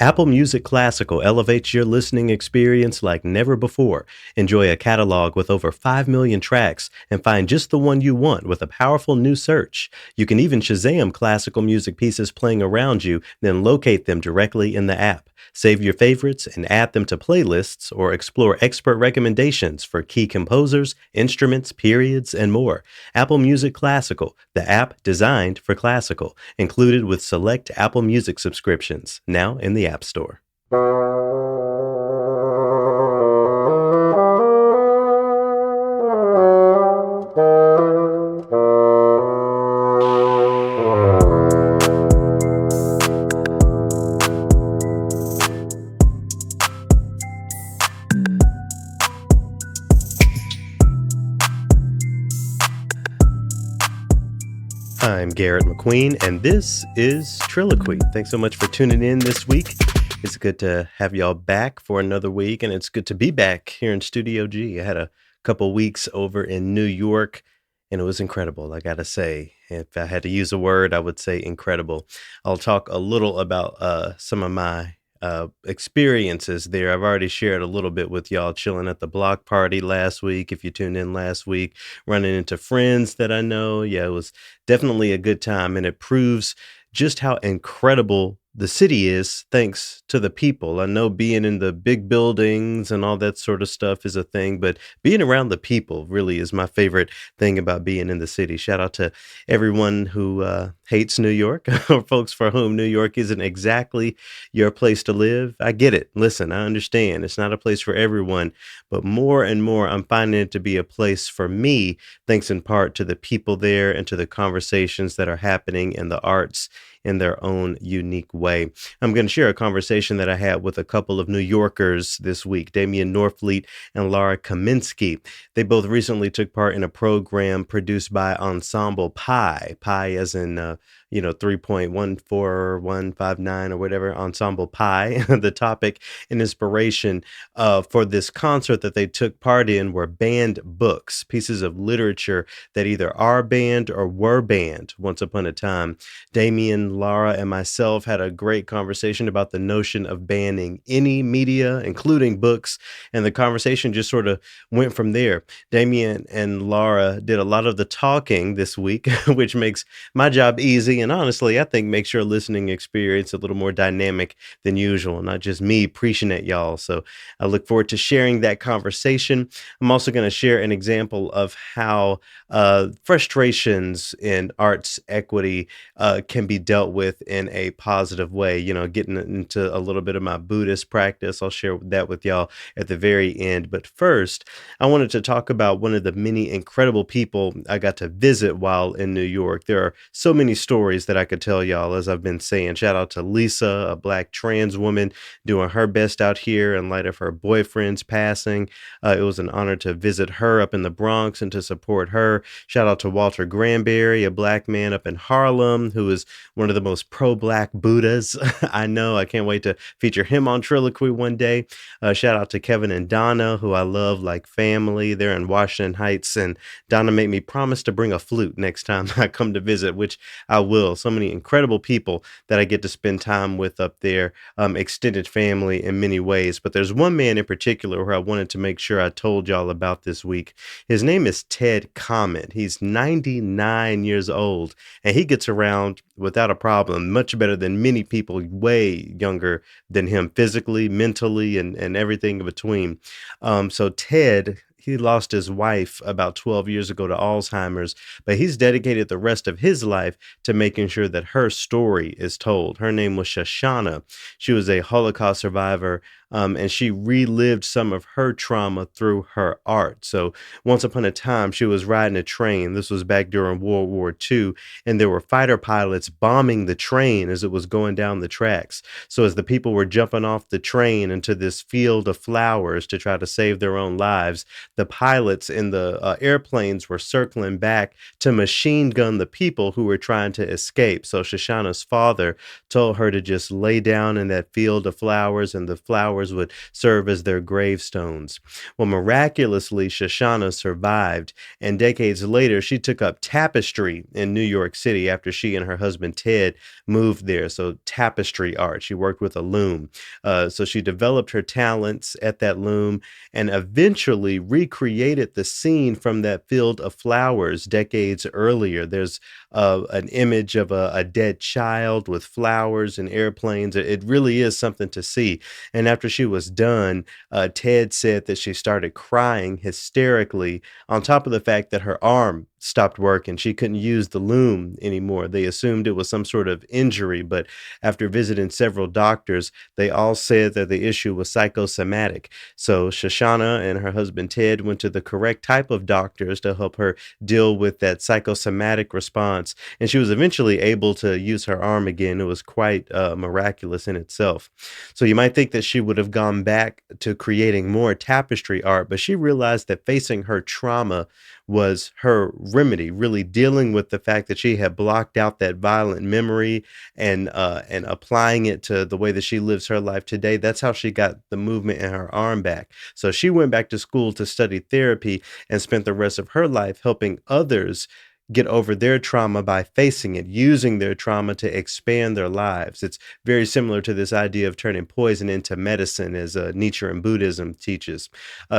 Apple Music Classical elevates your listening experience like never before. Enjoy a catalog with over 5 million tracks and find just the one you want with a powerful new search. You can even Shazam classical music pieces playing around you, then locate them directly in the app. Save your favorites and add them to playlists or explore expert recommendations for key composers, instruments, periods, and more. Apple Music Classical, the app designed for classical, included with select Apple Music subscriptions, now in the App Store. I'm Garrett McQueen, and this is TRILLOQUY. Thanks so much for tuning in this week. It's good to have y'all back for another week, and it's good to be back here in Studio G. I had a couple weeks over in New York, and it was incredible, I gotta say. If I had to use a word, I would say incredible. I'll talk a little about some of my experiences there. I've already shared a little bit with y'all chilling at the block party last week. If you tuned in last week, running into friends that I know. Yeah, it was definitely a good time, and it proves just how incredible the city is thanks to the people. I know being in the big buildings and all that sort of stuff is a thing, but being around the people really is my favorite thing about being in the city. Shout out to everyone who hates New York or folks for whom New York isn't exactly your place to live. I get it. Listen, I understand. It's not a place for everyone, but more and more I'm finding it to be a place for me, thanks in part to the people there and to the conversations that are happening in the arts in their own unique way. I'm going to share a conversation that I had with a couple of New Yorkers this week, Damian Norfleet and Laura Kaminsky. They both recently took part in a program produced by Ensemble Pi as in 3.14159 or whatever, Ensemble Pi. The topic and inspiration for this concert that they took part in were banned books, pieces of literature that either are banned or were banned once upon a time. Damian, Laura, and myself had a great conversation about the notion of banning any media, including books, and the conversation just sort of went from there. Damian and Laura did a lot of the talking this week, which makes my job easy, and honestly, I think makes your listening experience a little more dynamic than usual, not just me preaching at y'all. So I look forward to sharing that conversation. I'm also going to share an example of how frustrations in arts equity can be dealt with in a positive way. Getting into a little bit of my Buddhist practice. I'll share that with y'all at the very end. But first, I wanted to talk about one of the many incredible people I got to visit while in New York. There are so many stories that I could tell y'all, as I've been saying. Shout out to Lisa, a Black trans woman doing her best out here in light of her boyfriend's passing. It was an honor to visit her up in the Bronx and to support her. Shout out to Walter Granberry, a Black man up in Harlem who is one of the most pro-Black Buddhas I know. I can't wait to feature him on TRILLOQUY one day. Shout out to Kevin and Donna, who I love like family. They're in Washington Heights, and Donna made me promise to bring a flute next time I come to visit, which I will. So many incredible people that I get to spend time with up there, extended family in many ways. But there's one man in particular who I wanted to make sure I told y'all about this week. His name is Ted Comet. He's 99 years old, and he gets around without a problem, much better than many people way younger than him physically, mentally, and everything in between. So Ted, he lost his wife about 12 years ago to Alzheimer's, but he's dedicated the rest of his life to making sure that her story is told. Her name was Shoshana. She was a Holocaust survivor, and she relived some of her trauma through her art. So once upon a time, she was riding a train. This was back during World War II, and there were fighter pilots bombing the train as it was going down the tracks. So as the people were jumping off the train into this field of flowers to try to save their own lives, the pilots in the airplanes were circling back to machine gun the people who were trying to escape. So Shoshana's father told her to just lay down in that field of flowers, and the flowers flowers would serve as their gravestones. Well, miraculously, Shoshana survived, and decades later, she took up tapestry in New York City after she and her husband Ted moved there. So, tapestry art. She worked with a loom. So, she developed her talents at that loom and eventually recreated the scene from that field of flowers decades earlier. There's an image of a dead child with flowers and airplanes. It really is something to see. And after she was done, Ted said that she started crying hysterically, on top of the fact that her arm stopped working. She couldn't use the loom anymore. They assumed it was some sort of injury, but after visiting several doctors, they all said that the issue was psychosomatic. So Shoshana and her husband Ted went to the correct type of doctors to help her deal with that psychosomatic response. And she was eventually able to use her arm again. It was quite miraculous in itself. So you might think that she would have gone back to creating more tapestry art, but she realized that facing her trauma was her remedy, really dealing with the fact that she had blocked out that violent memory and applying it to the way that she lives her life today. That's how she got the movement in her arm back. So she went back to school to study therapy and spent the rest of her life helping others get over their trauma by facing it, using their trauma to expand their lives. It's very similar to this idea of turning poison into medicine, as Nietzsche and Buddhism teaches.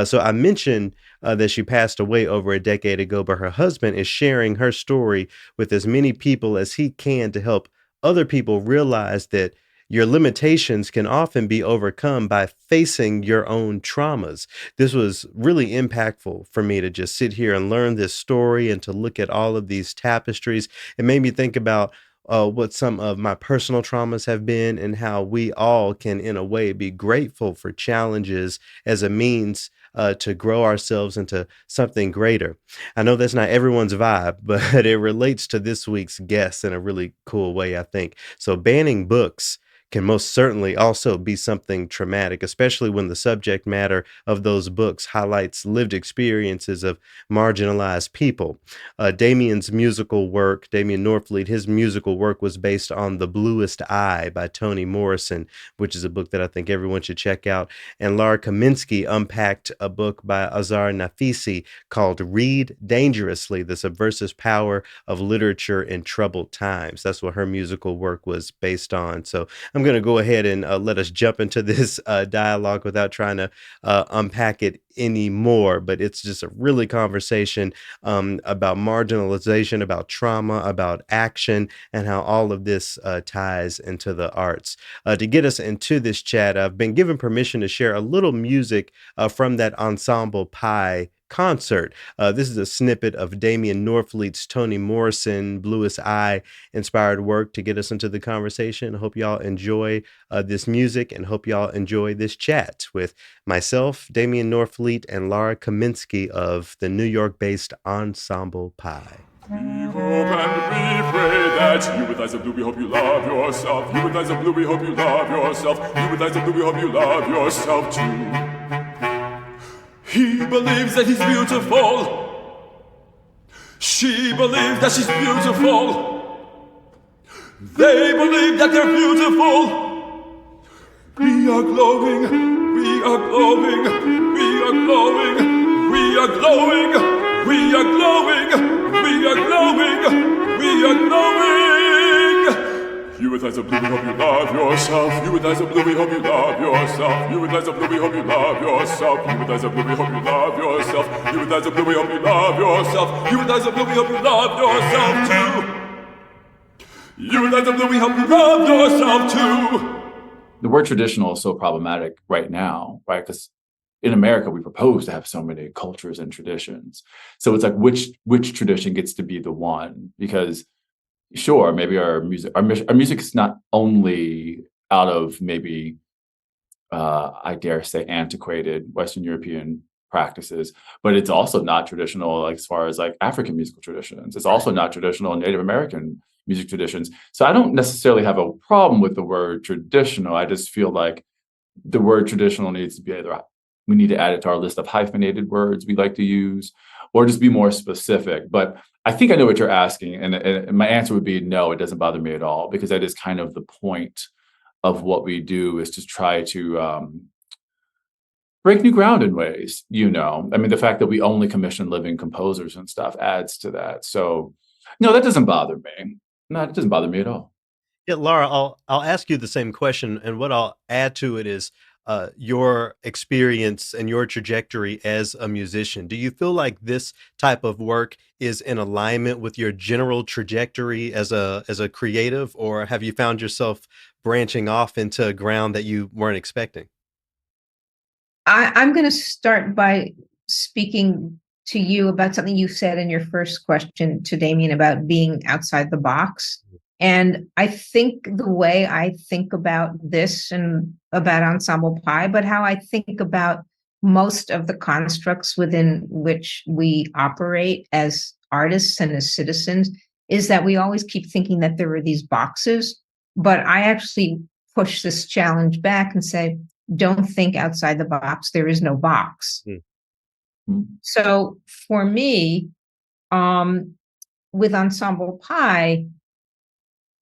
So I mentioned that she passed away over a decade ago, but her husband is sharing her story with as many people as he can to help other people realize that your limitations can often be overcome by facing your own traumas. This was really impactful for me to just sit here and learn this story and to look at all of these tapestries. It made me think about what some of my personal traumas have been and how we all can, in a way, be grateful for challenges as a means to grow ourselves into something greater. I know that's not everyone's vibe, but it relates to this week's guest in a really cool way, I think. So, banning books can most certainly also be something traumatic, especially when the subject matter of those books highlights lived experiences of marginalized people. Damian's musical work, Damian Norfleet, his musical work was based on The Bluest Eye by Toni Morrison, which is a book that I think everyone should check out. And Laura Kaminsky unpacked a book by Azar Nafisi called Read Dangerously, The Subversive Power of Literature in Troubled Times. That's what her musical work was based on. So I'm going to go ahead and let us jump into this dialogue without trying to unpack it anymore. But it's just a really conversation about marginalization, about trauma, about action, and how all of this ties into the arts. To get us into this chat, I've been given permission to share a little music from that Ensemble Pie concert. This is a snippet of Damian Norfleet's Toni Morrison Bluest Eye inspired work to get us into the conversation. I hope y'all enjoy this music and hope y'all enjoy this chat with myself, Damian Norfleet, and Laura Kaminsky of the New York-based Ensemble Pie. We hope and we pray that you with eyes of blue, we hope you love yourself. You with eyes of blue, we hope you love yourself. You with eyes of blue, we hope you love yourself too. He believes that he's beautiful. She believes that she's beautiful. They believe that they're beautiful. We are glowing, we are glowing, we are glowing, we are glowing, we are glowing, we are glowing, we are glowing. You with eyes of blue, we hope you love yourself. You with eyes of blue, we hope you love yourself. You with eyes of blue, we hope you love yourself. You with eyes of blue, we hope you love yourself. You with eyes of blue, we hope you love yourself. You with eyes of blue, we hope you love yourself too. You with eyes of blue, we hope you love yourself too. The word traditional is so problematic right now, right? Because in America, we propose to have so many cultures and traditions. So it's like, which tradition gets to be the one? Because sure, maybe our music is not only out of maybe, I dare say, antiquated Western European practices, but it's also not traditional, like as far as like African musical traditions. It's also not traditional Native American music traditions. So I don't necessarily have a problem with the word traditional. I just feel like the word traditional needs to be either, we need to add it to our list of hyphenated words we like to use, or just be more specific. But I think I know what you're asking. And my answer would be no, it doesn't bother me at all, because that is kind of the point of what we do, is to try to break new ground in ways, I mean, the fact that we only commission living composers and stuff adds to that. So, no, that doesn't bother me. No, it doesn't bother me at all. Yeah, Laura, I'll ask you the same question, and what I'll add to it is your experience and your trajectory as a musician. Do you feel like this type of work is in alignment with your general trajectory as a creative, or have you found yourself branching off into ground that you weren't expecting? I'm going to start by speaking to you about something you said in your first question to Damian about being outside the box. And I think the way I think about this and about Ensemble Pi, but how I think about most of the constructs within which we operate as artists and as citizens, is that we always keep thinking that there are these boxes. But I actually push this challenge back and say, don't think outside the box. There is no box. Mm. So for me, with Ensemble Pi,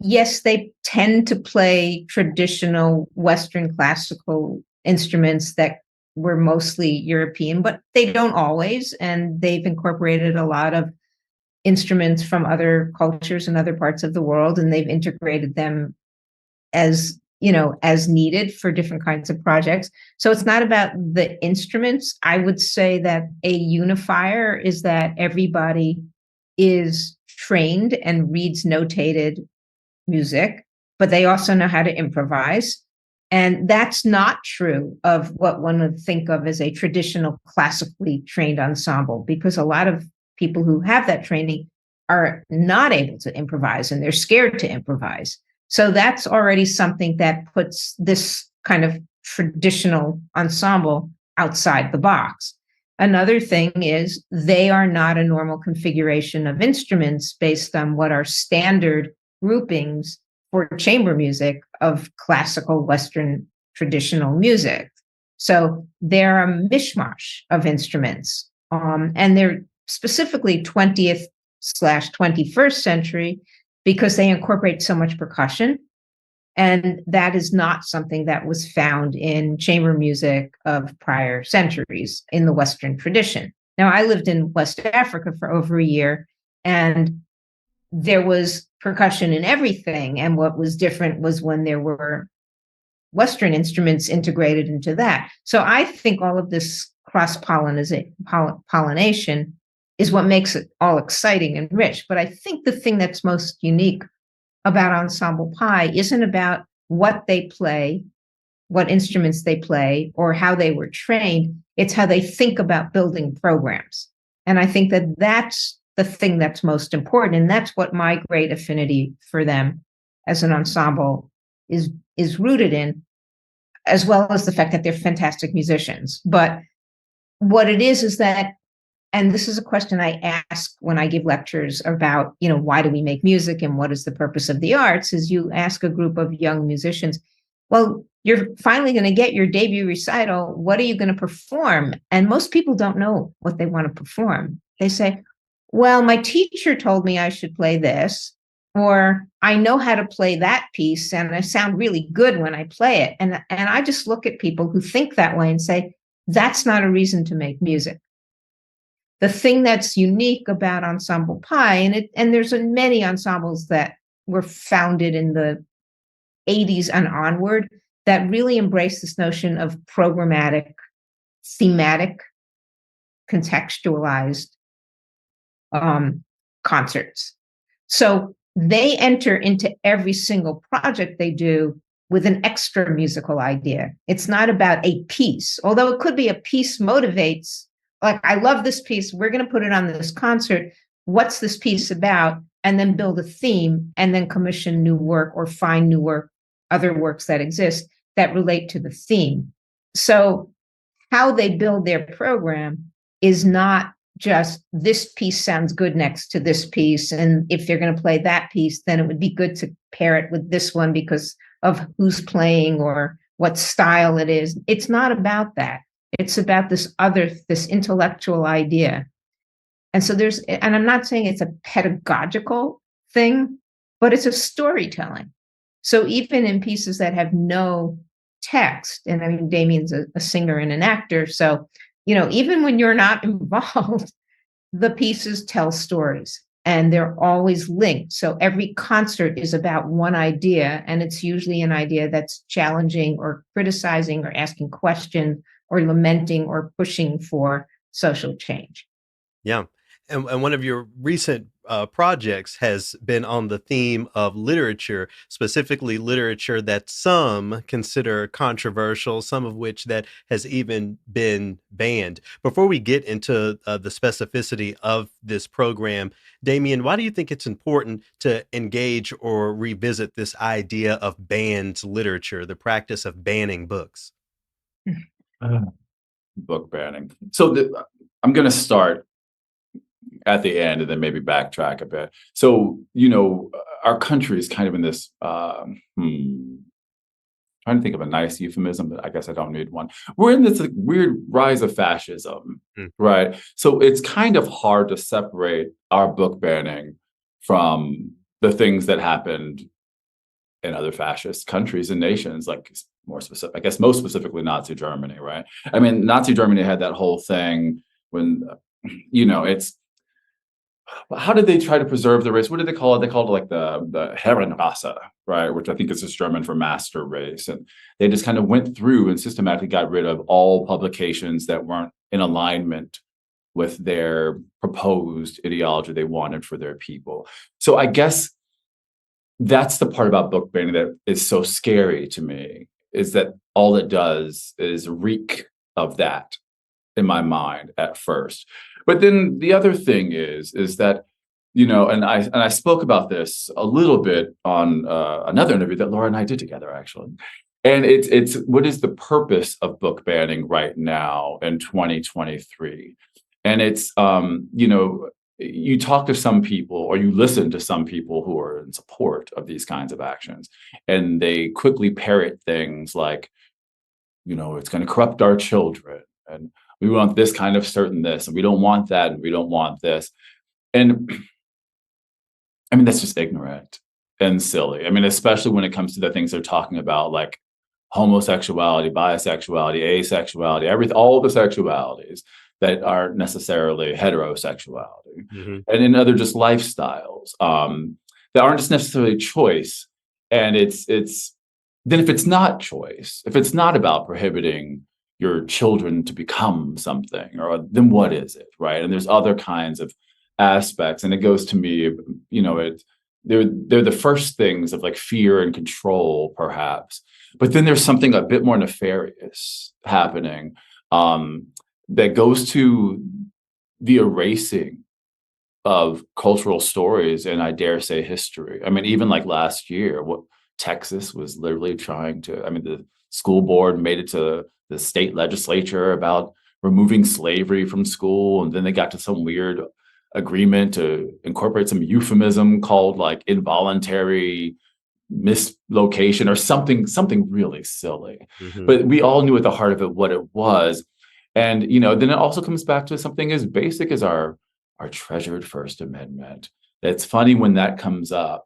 yes, they tend to play traditional Western classical instruments that were mostly European, but they don't always. And they've incorporated a lot of instruments from other cultures and other parts of the world, and they've integrated them as as needed for different kinds of projects. So it's not about the instruments. I would say that a unifier is that everybody is trained and reads notated music, but they also know how to improvise. And that's not true of what one would think of as a traditional classically trained ensemble, because a lot of people who have that training are not able to improvise and they're scared to improvise. So that's already something that puts this kind of traditional ensemble outside the box. Another thing is they are not a normal configuration of instruments based on what are standard groupings for chamber music of classical Western traditional music. So they're a mishmash of instruments, and they're specifically 20th/21st century because they incorporate so much percussion. And that is not something that was found in chamber music of prior centuries in the Western tradition. Now, I lived in West Africa for over a year, and there was percussion in everything. And what was different was when there were Western instruments integrated into that. So I think all of this cross-pollination is what makes it all exciting and rich. But I think the thing that's most unique about Ensemble Pi isn't about what they play, what instruments they play, or how they were trained. It's how they think about building programs. And I think that that's the thing that's most important. And that's what my great affinity for them as an ensemble is rooted in, as well as the fact that they're fantastic musicians. But what it is that, and this is a question I ask when I give lectures about, why do we make music and what is the purpose of the arts, is you ask a group of young musicians, well, you're finally going to get your debut recital. What are you going to perform? And most people don't know what they want to perform. They say, well, my teacher told me I should play this, or I know how to play that piece and I sound really good when I play it. And I just look at people who think that way and say, that's not a reason to make music. The thing that's unique about Ensemble Pi, and there's many ensembles that were founded in the 80s and onward that really embrace this notion of programmatic, thematic, contextualized concerts. So they enter into every single project they do with an extra musical idea. It's not about a piece, although it could be a piece motivates, like, I love this piece, we're going to put it on this concert. What's this piece about? And then build a theme and then commission new work or find new work, other works that exist that relate to the theme. So how they build their program is not just this piece sounds good next to this piece. And if they're going to play that piece, then it would be good to pair it with this one because of who's playing or what style it is. It's not about that. It's about this intellectual idea. And so and I'm not saying it's a pedagogical thing, but it's a storytelling. So even in pieces that have no text. And I mean, Damian's a singer and an actor. So, even when you're not involved, the pieces tell stories and they're always linked. So every concert is about one idea, and it's usually an idea that's challenging or criticizing or asking questions or lamenting or pushing for social change. Yeah. And one of your recent projects has been on the theme of literature, specifically literature that some consider controversial, some of which that has even been banned. Before we get into the specificity of this program, Damian, why do you think it's important to engage or revisit this idea of banned literature, the practice of banning books? Book banning. So I'm going to start at the end and then maybe backtrack a bit. So, our country is kind of in this, trying to think of a nice euphemism, but I guess I don't need one. We're in this weird rise of fascism, Mm. right? So it's kind of hard to separate our book banning from the things that happened in other fascist countries and nations, like more specific, I guess most specifically Nazi Germany, right? I mean, Nazi Germany had that whole thing when, it's how did they try to preserve the race? What did they call it? They called it like the Herrenrasse, right? Which I think is just German for master race. And they just kind of went through and systematically got rid of all publications that weren't in alignment with their proposed ideology they wanted for their people. So I guess that's the part about book banning that is so scary to me, is that all it does is reek of that in my mind at first. But then the other thing is that, and I spoke about this a little bit on another interview that Laura and I did together, actually. And it's what is the purpose of book banning right now in 2023? And it's, you talk to some people or you listen to some people who are in support of these kinds of actions, and they quickly parrot things like, it's going to corrupt our children, and we want this kind of certain this, and we don't want that, and we don't want this. And I mean, that's just ignorant and silly. I mean, especially when it comes to the things they're talking about, like homosexuality, bisexuality, asexuality, everything, all the sexualities that aren't necessarily heterosexuality, Mhm. and in other just lifestyles that aren't just necessarily choice. And it's then if it's not choice, if it's not about prohibiting your children to become something, or then what is it, right? And there's other kinds of aspects, and it goes to me, they're the first things of like fear and control, perhaps, but then there's something a bit more nefarious happening that goes to the erasing of cultural stories and, I dare say, history. I mean, even like last year, what Texas was literally trying to, I mean, the school board made it to the state legislature about removing slavery from school, and then they got to some weird agreement to incorporate some euphemism called like involuntary mislocation or something really silly. Mhm. But we all knew at the heart of it what it was. And then it also comes back to something as basic as our treasured First Amendment. It's funny when that comes up.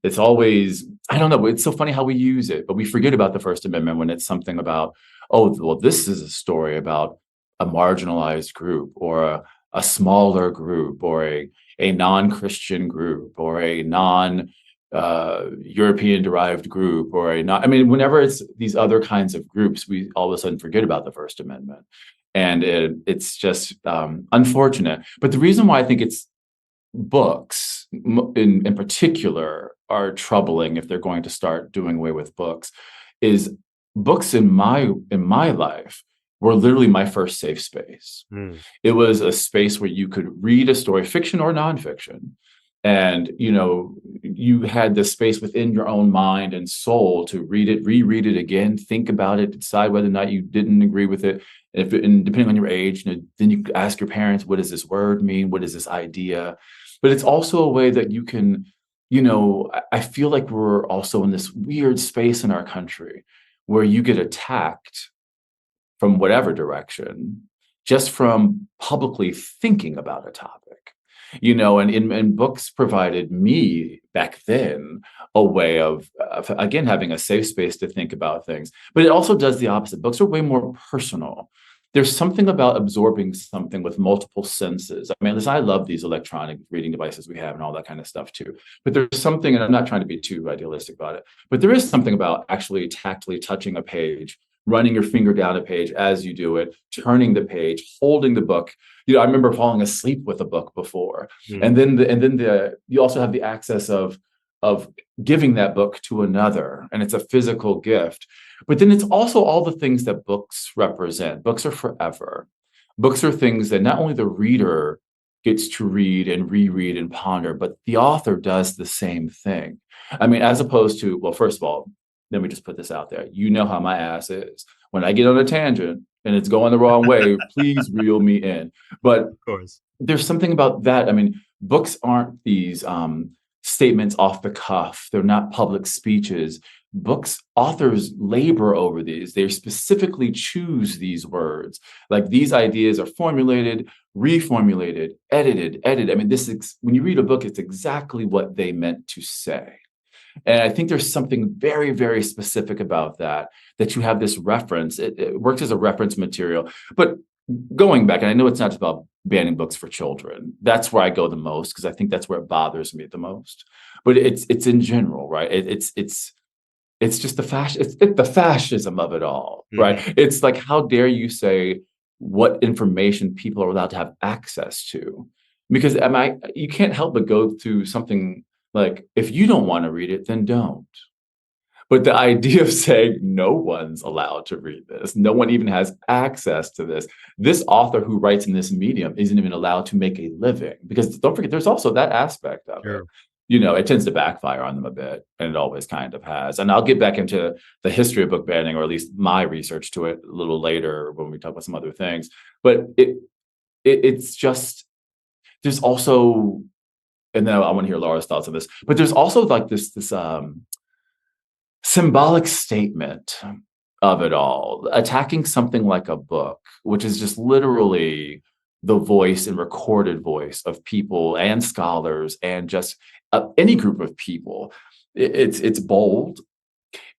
It's always, I don't know, it's so funny how we use it, but we forget about the First Amendment when it's something about, oh, well, this is a story about a marginalized group, or a smaller group, or a non-Christian group, or a non European derived group, or whenever it's these other kinds of groups, we all of a sudden forget about the First Amendment. And it's just unfortunate. But the reason why I think it's books in particular are troubling, if they're going to start doing away with books, is books in my life were literally my first safe space. Mm. It was a space where you could read a story, fiction or nonfiction, and you had the space within your own mind and soul to read it, reread it again, think about it, decide whether or not you didn't agree with it. And depending on your age, then you ask your parents, what does this word mean? What is this idea? But it's also a way that you can, I feel like we're also in this weird space in our country where you get attacked from whatever direction just from publicly thinking about a topic. and books provided me back then a way of again, having a safe space to think about things. But it also does the opposite. Books are way more personal. There's something about absorbing something with multiple senses. I mean, listen, I love these electronic reading devices we have and all that kind of stuff too. But there's something, and I'm not trying to be too idealistic about it, but there is something about actually tactily touching a page, running your finger down a page as you do it, turning the page, holding the book. I remember falling asleep with a book before. And then you also have the access of giving that book to another, and it's a physical gift. But then it's also all the things that books represent. Books are forever. Books are things that not only the reader gets to read and reread and ponder, but the author does the same thing. I mean, as opposed to, well, first of all, let me just put this out there. You know how my ass is. When I get on a tangent and it's going the wrong way, please reel me in. But Of course. there's something about that. I mean, books aren't these statements off the cuff. They're not public speeches. Books, authors labor over these. They specifically choose these words. Like, these ideas are formulated, reformulated, edited. I mean, when you read a book, it's exactly what they meant to say. And I think there's something very, very specific about that you have this reference. It works as a reference material. But going back, and I know it's not just about banning books for children. That's where I go the most, because I think that's where it bothers me the most. But it's in general, right? It's just the fascism of it all, right? Mhm. It's like, how dare you say what information people are allowed to have access to? Because you can't help but go through something like, if you don't want to read it, then don't. But the idea of saying no one's allowed to read this, no one even has access to this author who writes in this medium isn't even allowed to make a living. Because don't forget, there's also that aspect of it. Sure. It tends to backfire on them a bit, and it always kind of has. And I'll get back into the history of book banning, or at least my research to it, a little later when we talk about some other things. But it's just, there's also, and then I want to hear Laura's thoughts on this, but there's also like this symbolic statement of it all, attacking something like a book, which is just literally the voice and recorded voice of people and scholars and just any group of people. It's bold,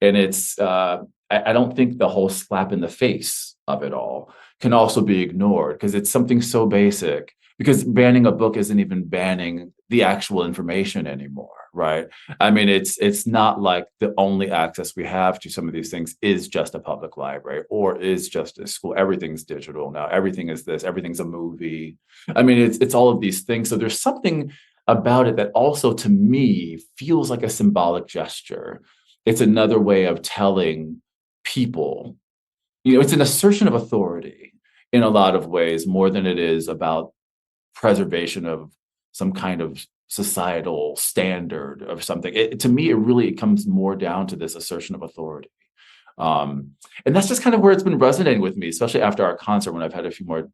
and I don't think the whole slap in the face of it all can also be ignored, because it's something so basic. Because banning a book isn't even banning the actual information anymore, right? I mean, it's not like the only access we have to some of these things is just a public library or is just a school. Everything's digital now. Everything is this. Everything's a movie. I mean, it's all of these things. So there's something about it that also, to me, feels like a symbolic gesture. It's another way of telling people, it's an assertion of authority in a lot of ways, more than it is about preservation of some kind of societal standard of something. To me, it comes more down to this assertion of authority. And that's just kind of where it's been resonating with me, especially after our concert, when I've had a few more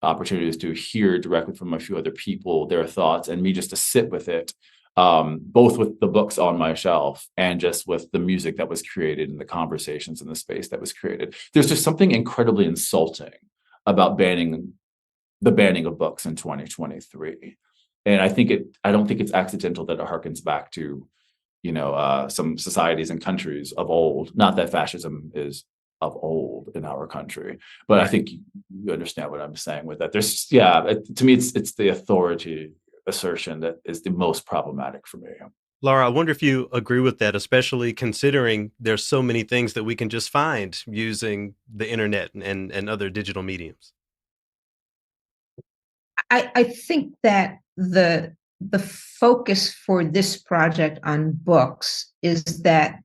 opportunities to hear directly from a few other people their thoughts, and me just to sit with it, both with the books on my shelf and just with the music that was created and the conversations in the space that was created. There's just something incredibly insulting about the banning of books in 2023. And I don't think it's accidental that it harkens back to, some societies and countries of old. Not that fascism is of old in our country, but I think you understand what I'm saying with that. To me, it's the authority assertion that is the most problematic for me. Laura, I wonder if you agree with that, especially considering there's so many things that we can just find using the internet and other digital mediums. I think that the focus for this project on books is that,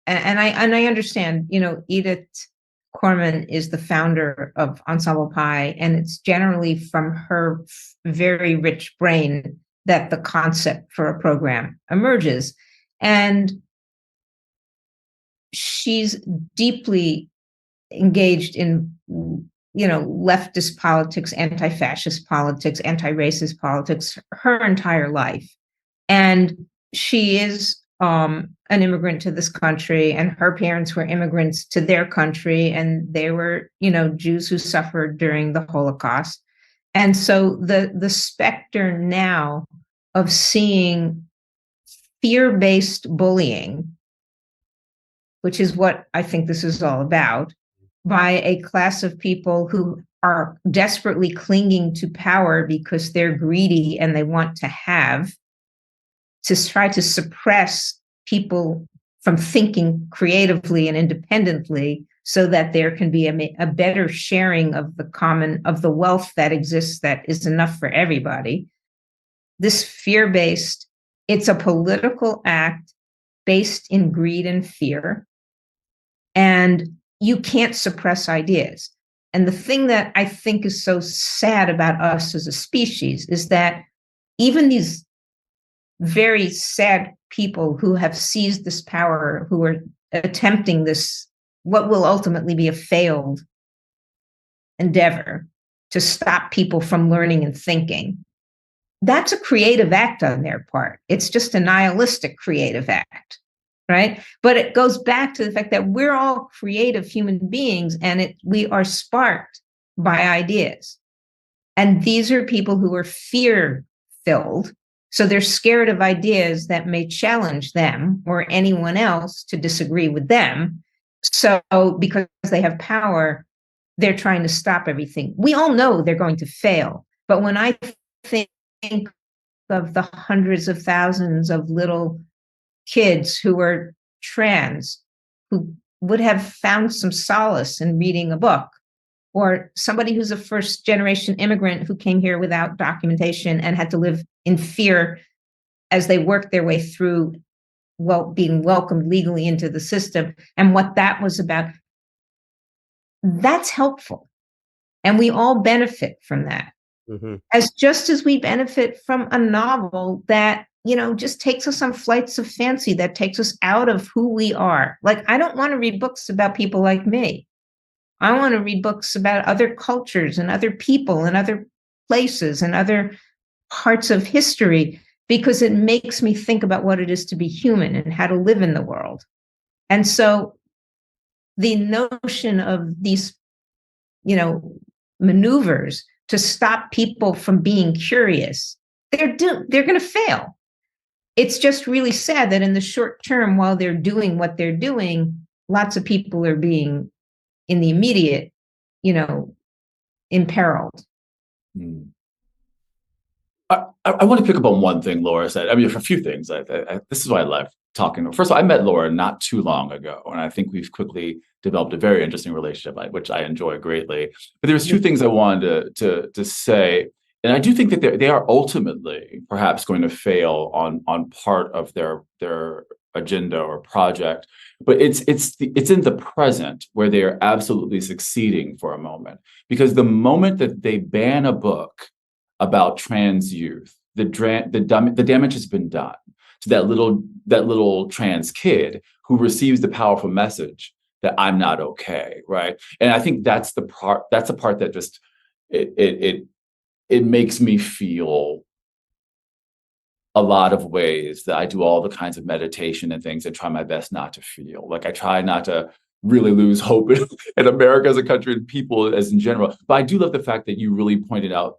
and I understand, Edith Corman is the founder of Ensemble Pi, and it's generally from her very rich brain that the concept for a program emerges. And she's deeply engaged in leftist politics, anti-fascist politics, anti-racist politics her entire life. And she is an immigrant to this country, and her parents were immigrants to their country, and they were, Jews who suffered during the Holocaust. And so the specter now of seeing fear-based bullying, which is what I think this is all about, by a class of people who are desperately clinging to power because they're greedy and they want to try to suppress people from thinking creatively and independently, so that there can be a better sharing of the wealth that exists, that is enough for everybody. This fear-based, it's a political act based in greed and fear, and you can't suppress ideas. And the thing that I think is so sad about us as a species is that even these very sad people who have seized this power, who are attempting this, what will ultimately be a failed endeavor to stop people from learning and thinking, that's a creative act on their part. It's just a nihilistic creative act, right? But it goes back to the fact that we're all creative human beings, and we are sparked by ideas. And these are people who are fear-filled, so they're scared of ideas that may challenge them or anyone else to disagree with them. So because they have power, they're trying to stop everything. We all know they're going to fail. But when I think of the hundreds of thousands of little kids who are trans, who would have found some solace in reading a book, or somebody who's a first generation immigrant who came here without documentation and had to live in fear as they worked their way through being welcomed legally into the system, and what that was about, that's helpful. And we all benefit from that. Mm-hmm. Just as we benefit from a novel that, just takes us on flights of fancy, that takes us out of who we are. Like, I don't want to read books about people like me. I want to read books about other cultures and other people and other places and other parts of history, because it makes me think about what it is to be human and how to live in the world. And so the notion of these, maneuvers to stop people from being curious, they're going to fail. It's just really sad that in the short term, while they're doing what they're doing, lots of people are being, in the immediate, imperiled. I want to pick up on one thing Laura said. I mean, a few things. This is why I love talking. First of all, I met Laura not too long ago, and I think we've quickly developed a very interesting relationship, which I enjoy greatly. But there's two things I wanted to say, and I do think that they are ultimately perhaps going to fail on part of their agenda or project. But it's in the present where they are absolutely succeeding for a moment, because the moment that they ban a book about trans youth, the damage has been done to that little trans kid who receives the powerful message that I'm not okay, right? And I think that's the part that just it makes me feel a lot of ways that I do all the kinds of meditation and things and try my best not to feel. Like, I try not to really lose hope in America as a country and people as in general. But I do love the fact that you really pointed out,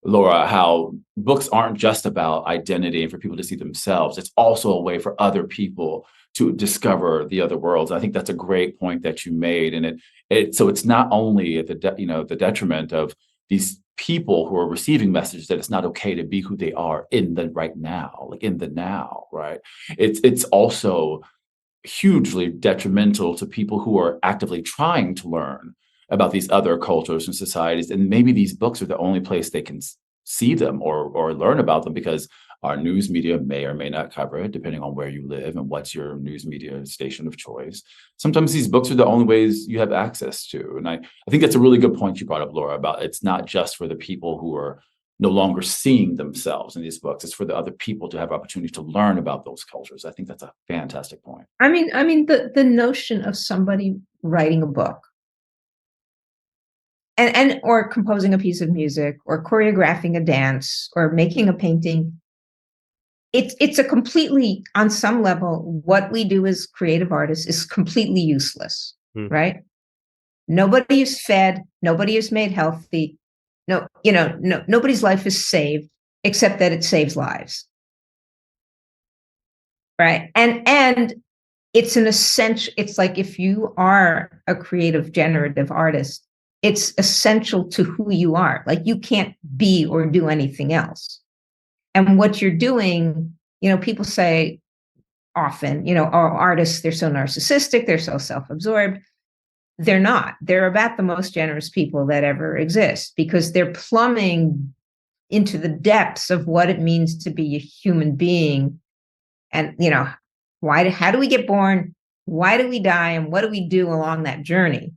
Laura, how books aren't just about identity and for people to see themselves. It's also a way for other people to discover the other worlds. I think that's a great point that you made. And so it's not only at the detriment of these people who are receiving messages that it's not okay to be who they are in the right now, like in the now, right? It's also hugely detrimental to people who are actively trying to learn about these other cultures and societies. And maybe these books are the only place they can see them or learn about them, because our news media may or may not cover it, depending on where you live and what's your news media station of choice. Sometimes these books are the only ways you have access to. And I think that's a really good point you brought up, Laura, about it's not just for the people who are no longer seeing themselves in these books. It's for the other people to have opportunity to learn about those cultures. I think that's a fantastic point. I mean, the notion of somebody writing a book and or composing a piece of music or choreographing a dance or making a painting, it's a completely, on some level, what we do as creative artists is completely useless, right? Nobody is fed, nobody is made healthy. No, nobody's life is saved except that it saves lives. Right. And it's an essential, it's like if you are a creative generative artist, it's essential to who you are. Like you can't be or do anything else. And what you're doing, people say often, artists, they're so narcissistic, they're so self-absorbed. They're not. They're about the most generous people that ever exist because they're plumbing into the depths of what it means to be a human being. And, how do we get born? Why do we die? And what do we do along that journey?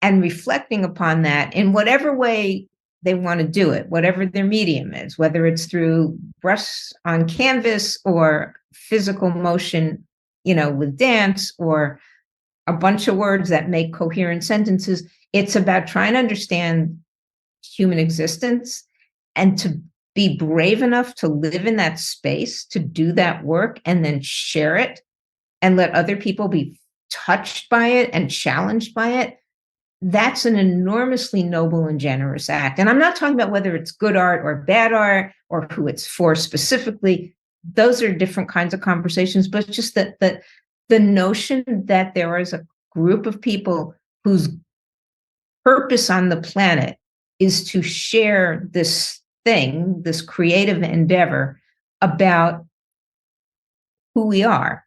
And reflecting upon that in whatever way they want to do it, whatever their medium is, whether it's through brush on canvas or physical motion, with dance or a bunch of words that make coherent sentences. It's about trying to understand human existence and to be brave enough to live in that space, to do that work and then share it and let other people be touched by it and challenged by it. That's an enormously noble and generous act. And I'm not talking about whether it's good art or bad art or who it's for specifically. Those are different kinds of conversations, but just that the notion that there is a group of people whose purpose on the planet is to share this thing, this creative endeavor about who we are,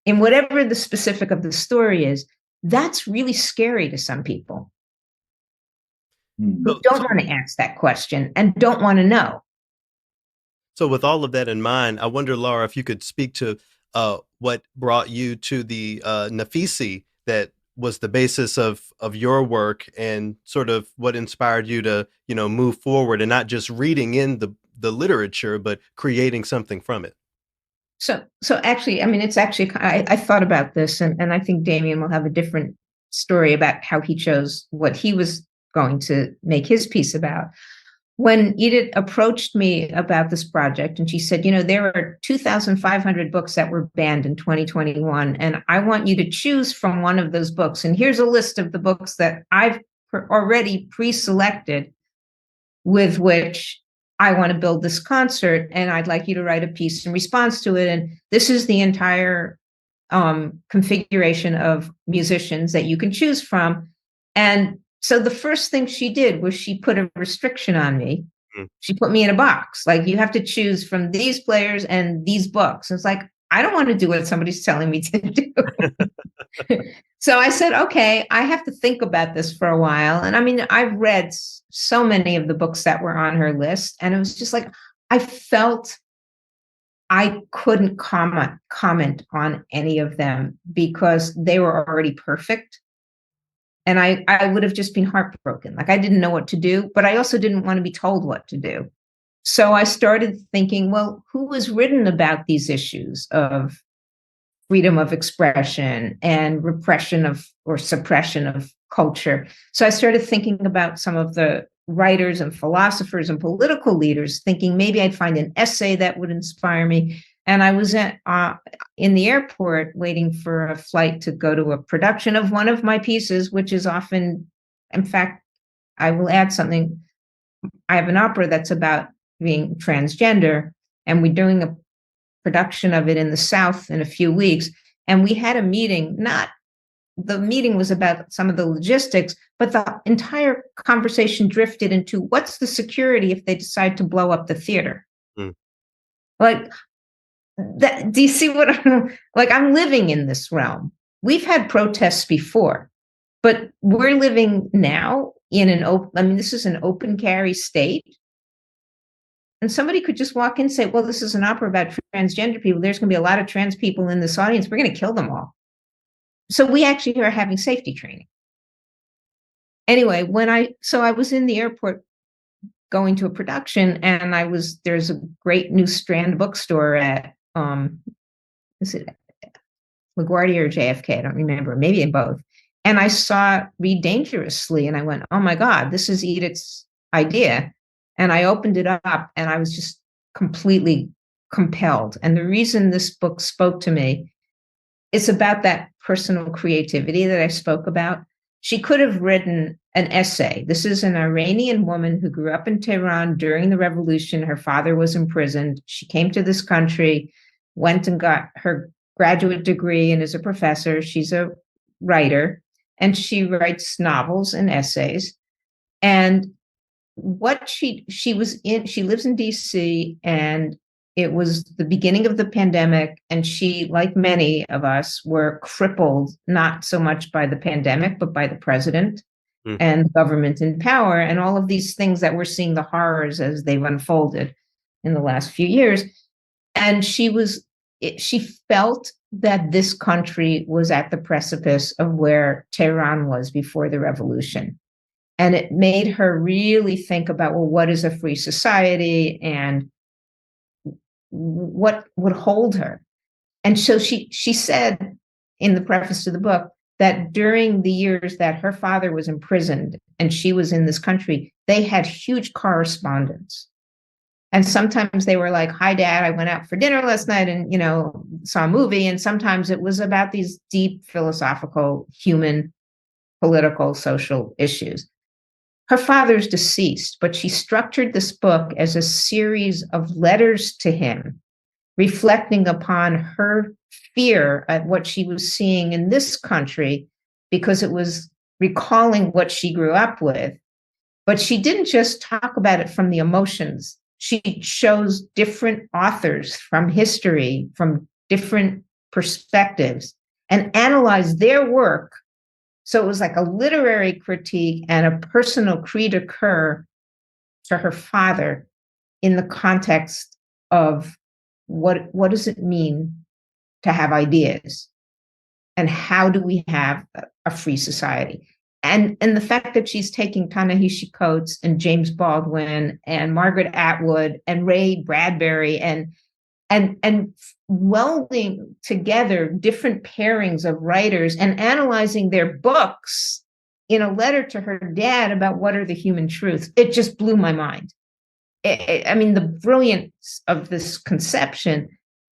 and whatever the specific of the story is, that's really scary to some people who don't want to ask that question and don't want to know. So with all of that in mind, I wonder, Laura, if you could speak to what brought you to the Nafisi that was the basis of your work and sort of what inspired you to, move forward and not just reading in the literature, but creating something from it. So actually, it's actually, I thought about this and I think Damian will have a different story about how he chose what he was going to make his piece about. When Edith approached me about this project and she said, there are 2,500 books that were banned in 2021, and I want you to choose from one of those books. And here's a list of the books that I've already pre-selected with which I want to build this concert, and I'd like you to write a piece in response to it. And this is the entire configuration of musicians that you can choose from. And so the first thing she did was she put a restriction on me. She put me in a box. Like, you have to choose from these players and these books. And it's like, I don't want to do what somebody's telling me to do. So I said, okay, I have to think about this for a while. And I've read so many of the books that were on her list. And it was just like, I felt I couldn't comment on any of them because they were already perfect. And I would have just been heartbroken. Like, I didn't know what to do, but I also didn't want to be told what to do. So I started thinking, well, who has written about these issues of freedom of expression and repression of or suppression of culture? So I started thinking about some of the writers and philosophers and political leaders, thinking maybe I'd find an essay that would inspire me. And I was in the airport waiting for a flight to go to a production of one of my pieces, which is often, in fact, I will add something. I have an opera that's about being transgender, and we're doing a production of it in the South in a few weeks. And we had a meeting, the meeting was about some of the logistics, but the entire conversation drifted into what's the security if they decide to blow up the theater? Like, do you see what I'm living in this realm? We've had protests before, but we're living now in this is an open carry state. And somebody could just walk in and say, well, this is an opera about transgender people. There's going to be a lot of trans people in this audience. We're going to kill them all. So we actually are having safety training. Anyway, I was in the airport going to a production, and there's a great new Strand bookstore at, is it LaGuardia or JFK? I don't remember, maybe in both. And I saw Read Dangerously, and I went, oh my God, this is Edith's idea. And I opened it up, and I was just completely compelled. And the reason this book spoke to me is about that personal creativity that I spoke about. She could have written an essay. This is an Iranian woman who grew up in Tehran during the revolution. Her father was imprisoned. She came to this country, went and got her graduate degree and is a professor. She's a writer, and she writes novels and essays. And what she lives in DC, and it was the beginning of the pandemic, and she, like many of us, were crippled not so much by the pandemic but by the president and government in power and all of these things that we're seeing, the horrors as they've unfolded in the last few years. And she felt that this country was at the precipice of where Tehran was before the revolution. And it made her really think about, well, what is a free society and what would hold her? And so she said in the preface to the book that during the years that her father was imprisoned and she was in this country, they had huge correspondence. And sometimes they were like, "Hi, Dad, I went out for dinner last night and, saw a movie." And sometimes it was about these deep philosophical, human, political, social issues. Her father's deceased, but she structured this book as a series of letters to him, reflecting upon her fear at what she was seeing in this country, because it was recalling what she grew up with. But she didn't just talk about it from the emotions. She chose different authors from history, from different perspectives, and analyzed their work. So it was like a literary critique and a personal cri de coeur to her father in the context of what does it mean to have ideas, and how do we have a free society? And the fact that she's taking Ta-Nehisi Coates and James Baldwin and Margaret Atwood and Ray Bradbury and welding together different pairings of writers and analyzing their books in a letter to her dad about what are the human truths. It just blew my mind. I mean, the brilliance of this conception.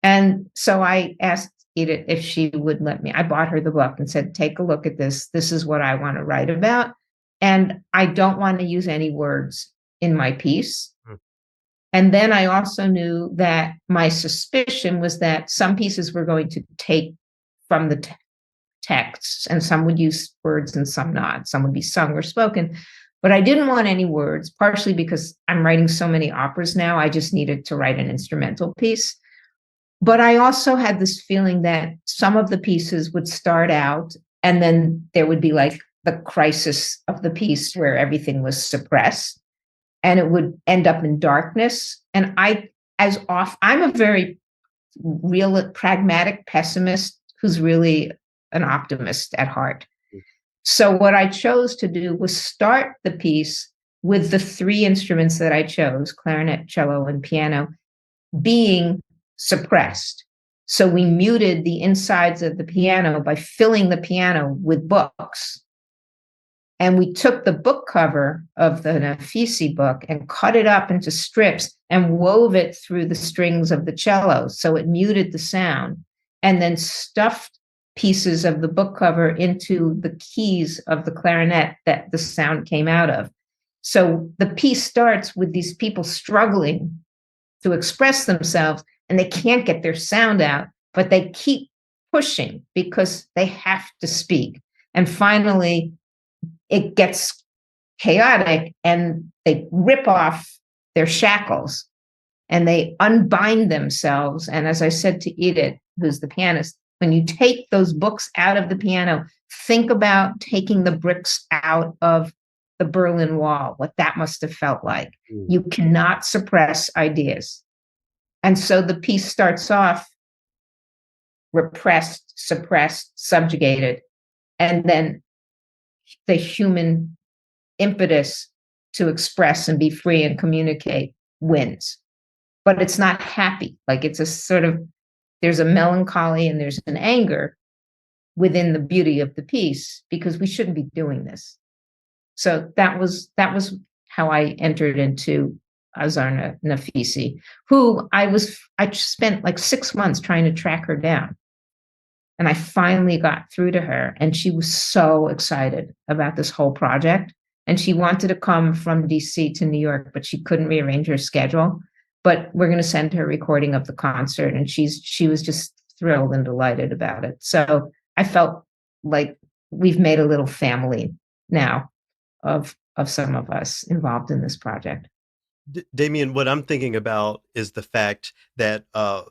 And so I asked Edith if she would let me. I bought her the book and said, "Take a look at this. This is what I want to write about. And I don't want to use any words in my piece." And then I also knew that my suspicion was that some pieces were going to take from the texts, and some would use words and some not. Some would be sung or spoken. But I didn't want any words, partially because I'm writing so many operas now. I just needed to write an instrumental piece. But I also had this feeling that some of the pieces would start out, and then there would be like the crisis of the piece where everything was suppressed, and it would end up in darkness. And I'm a very real, pragmatic pessimist who's really an optimist at heart. So what I chose to do was start the piece with the three instruments that I chose, clarinet, cello, and piano, being suppressed. So we muted the insides of the piano by filling the piano with books. And we took the book cover of the Nafisi book and cut it up into strips and wove it through the strings of the cello. So it muted the sound, and then stuffed pieces of the book cover into the keys of the clarinet that the sound came out of. So the piece starts with these people struggling to express themselves, and they can't get their sound out, but they keep pushing because they have to speak. And finally, it gets chaotic, and they rip off their shackles and they unbind themselves. And as I said to Edith, who's the pianist, when you take those books out of the piano, think about taking the bricks out of the Berlin Wall, what that must have felt like. You cannot suppress ideas. And so the piece starts off repressed, suppressed, subjugated, and then the human impetus to express and be free and communicate wins. But it's not happy. Like, it's a sort of, there's a melancholy and there's an anger within the beauty of the piece, because we shouldn't be doing this. So that was how I entered into Azar Nafisi, who I spent like 6 months trying to track her down. And I finally got through to her, and she was so excited about this whole project. and she wanted to come from DC to New York, but she couldn't rearrange her schedule. But we're going to send her a recording of the concert, and she was just thrilled and delighted about it. So I felt like we've made a little family now of some of us involved in this project. Damian, what I'm thinking about is the fact that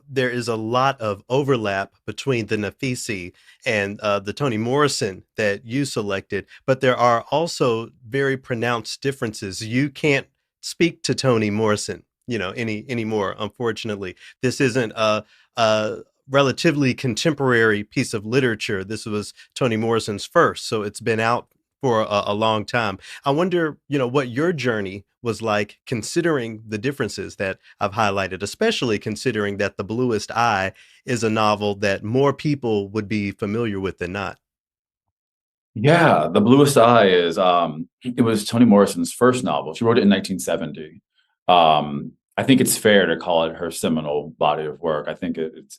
there is a lot of overlap between the Nafisi and the Toni Morrison that you selected, but there are also very pronounced differences. You can't speak to Toni Morrison, anymore. Unfortunately, this isn't a relatively contemporary piece of literature. This was Toni Morrison's first, so it's been out for a long time. I wonder, what your journey was like, considering the differences that I've highlighted, especially considering that The Bluest Eye is a novel that more people would be familiar with than not. Yeah, The Bluest Eye is it was Toni Morrison's first novel. She wrote it in 1970. I think it's fair to call it her seminal body of work. I think it's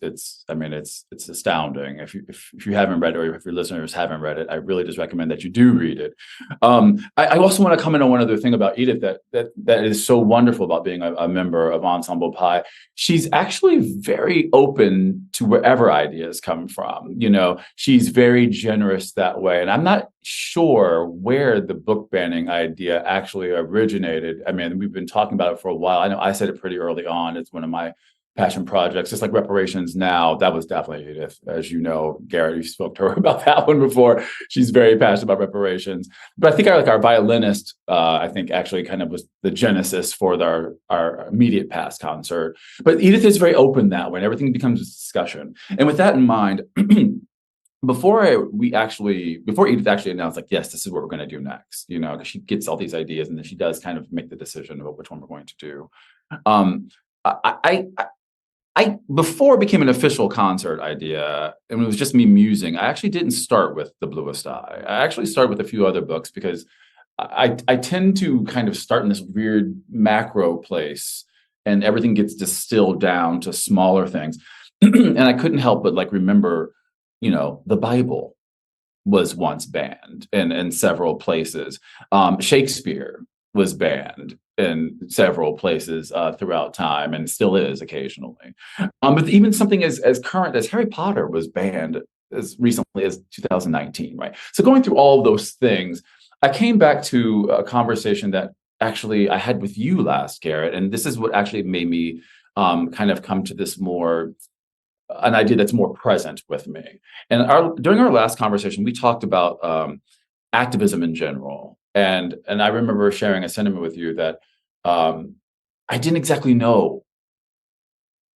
astounding. If you haven't read it, or if your listeners haven't read it, I really just recommend that you do read it. I also want to comment on one other thing about Edith that is so wonderful about being a member of Ensemble Pi. She's actually very open to wherever ideas come from. She's very generous that way. And I'm not sure where the book banning idea actually originated. I mean, we've been talking about it for a while. I know I said it pretty early on. It's one of my passion projects, just like Reparations Now. That was definitely Edith. As you know, Garrett, you spoke to her about that one before. She's very passionate about reparations. But I think our violinist, I think actually kind of was the genesis for our immediate past concert. But Edith is very open that way, and everything becomes a discussion. And with that in mind, before Edith actually announced, like, yes, this is what we're going to do next, because she gets all these ideas and then she does kind of make the decision about which one we're going to do. I before it became an official concert idea, and it was just me musing, I actually didn't start with The Bluest Eye. I actually started with a few other books because I tend to kind of start in this weird macro place, and everything gets distilled down to smaller things. And I couldn't help but remember, the Bible was once banned in several places. Shakespeare was banned in several places throughout time, and still is occasionally. But even something as current as Harry Potter was banned as recently as 2019, right? So going through all of those things, I came back to a conversation that actually I had with you last, Garrett, and this is what actually made me kind of come to this an idea that's more present with me. And during our last conversation, we talked about activism in general. And I remember sharing a sentiment with you that I didn't exactly know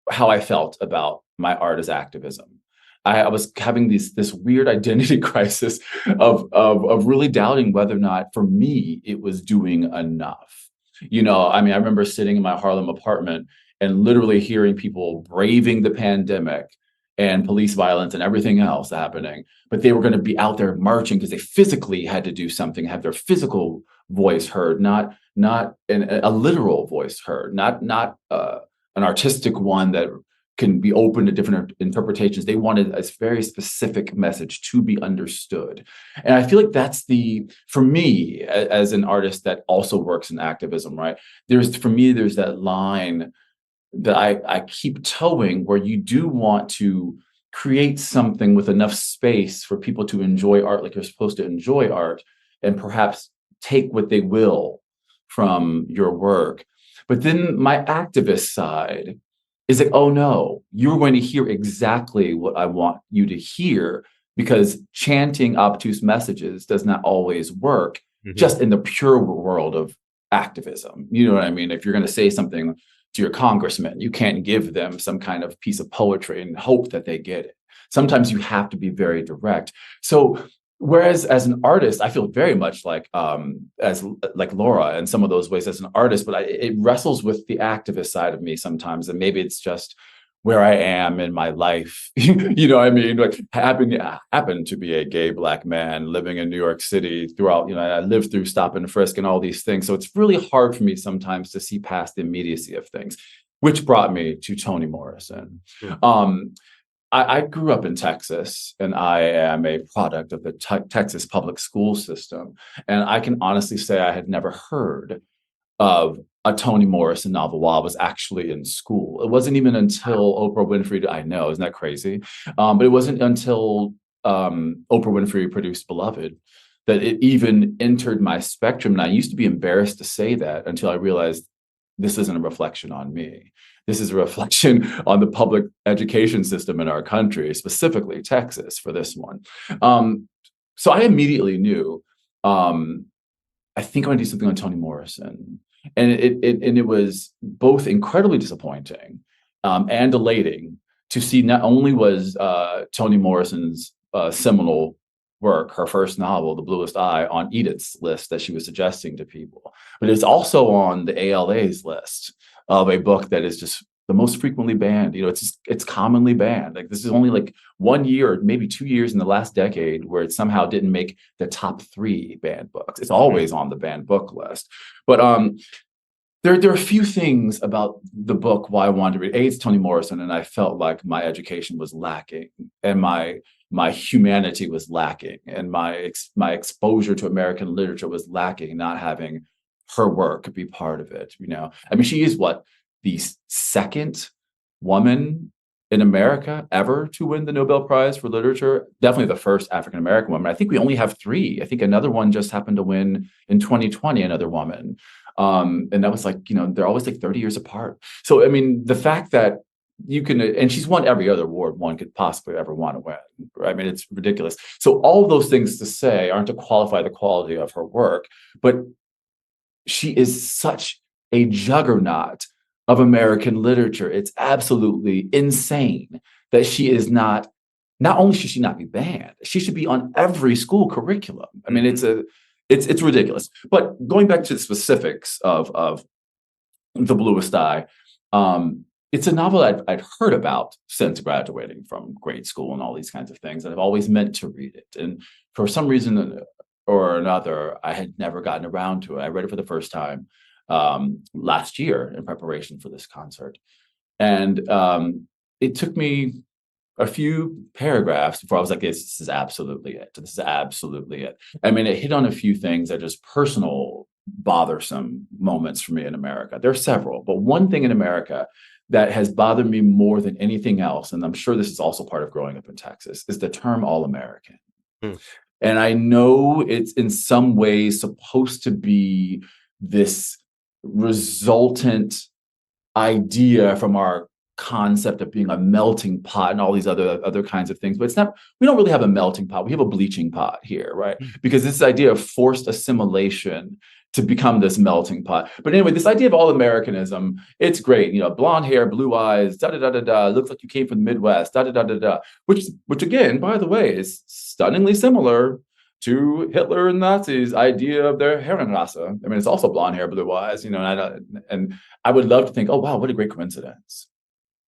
how I felt about my art as activism. I was having this weird identity crisis of really doubting whether or not, for me, it was doing enough. I remember sitting in my Harlem apartment and literally hearing people braving the pandemic and police violence and everything else happening, but they were going to be out there marching because they physically had to do something, have their physical voice heard, not a literal voice heard, not an artistic one that can be open to different interpretations. They wanted a very specific message to be understood. And I feel like that's for me, as an artist that also works in activism, right? There's that line that I keep towing, where you do want to create something with enough space for people to enjoy art like you're supposed to enjoy art, and perhaps take what they will from your work. But then my activist side is like, oh no, you're going to hear exactly what I want you to hear, because chanting obtuse messages does not always work just in the pure world of activism. You know what I mean? If you're going to say something to your congressman, you can't give them some kind of piece of poetry and hope that they get it. Sometimes you have to be very direct. So whereas as an artist, I feel very much like Laura in some of those ways as an artist, but it wrestles with the activist side of me sometimes. And maybe it's just where I am in my life. You know what I mean? Like happen to be a gay Black man living in New York City throughout, I lived through stop and frisk and all these things. So it's really hard for me sometimes to see past the immediacy of things, which brought me to Toni Morrison. I grew up in Texas, and I am a product of the Texas public school system. And I can honestly say I had never heard of a Toni Morrison novel while I was actually in school. It wasn't even until Oprah Winfrey, I know, isn't that crazy? But it wasn't until Oprah Winfrey produced Beloved that it even entered my spectrum. And I used to be embarrassed to say that until I realized this isn't a reflection on me. This is a reflection on the public education system in our country, specifically Texas for this one. So I immediately knew, I think I want to do something on Toni Morrison. And it was both incredibly disappointing and elating to see not only was Toni Morrison's seminal work, her first novel, The Bluest Eye, on Edith's list that she was suggesting to people, but it's also on the ALA's list of a book that is just the most frequently banned. It's commonly banned. Like, this is only like 1 year or maybe 2 years in the last decade where it somehow didn't make the top 3 banned books. It's always on the banned book list. But there are a few things about the book why I wanted to read. It's Toni Morrison, and I felt like my education was lacking, and my humanity was lacking, and my exposure to American literature was lacking, not having her work be part of it. I mean, she is the second woman in America ever to win the Nobel Prize for Literature. Definitely the first African American woman. I think we only have 3. I think another one just happened to win in 2020, another woman. And that was they're always like 30 years apart. So, I mean, the fact that you can, and she's won every other award one could possibly ever want to win. Right? I mean, it's ridiculous. So all of those things to say aren't to qualify the quality of her work, but she is such a juggernaut of American literature. It's absolutely insane that she is not only should she not be banned, she should be on every school curriculum. I mean, it's ridiculous. But going back to the specifics of The Bluest Eye, it's a novel I'd heard about since graduating from grade school and all these kinds of things, and I've always meant to read it. And for some reason or another, I had never gotten around to it. I read it for the first time last year in preparation for this concert. And it took me a few paragraphs before I was like, this is absolutely it. This is absolutely it. I mean, it hit on a few things that are just personal, bothersome moments for me in America. There are several, but one thing in America that has bothered me more than anything else, and I'm sure this is also part of growing up in Texas, is the term All-American. And I know it's in some ways supposed to be this resultant idea from our concept of being a melting pot and all these other kinds of things, but it's not. We don't really have a melting pot. We have a bleaching pot here, right? Because this idea of forced assimilation to become this melting pot. But anyway, this idea of all-Americanism, it's great. Blonde hair, blue eyes, da da da da da. Looks like you came from the Midwest, da da da da da. Which again, by the way, is stunningly similar to Hitler and Nazis' idea of their Herrenrasse. I mean, it's also blonde hair, blue eyes. And I would love to think, oh wow, what a great coincidence.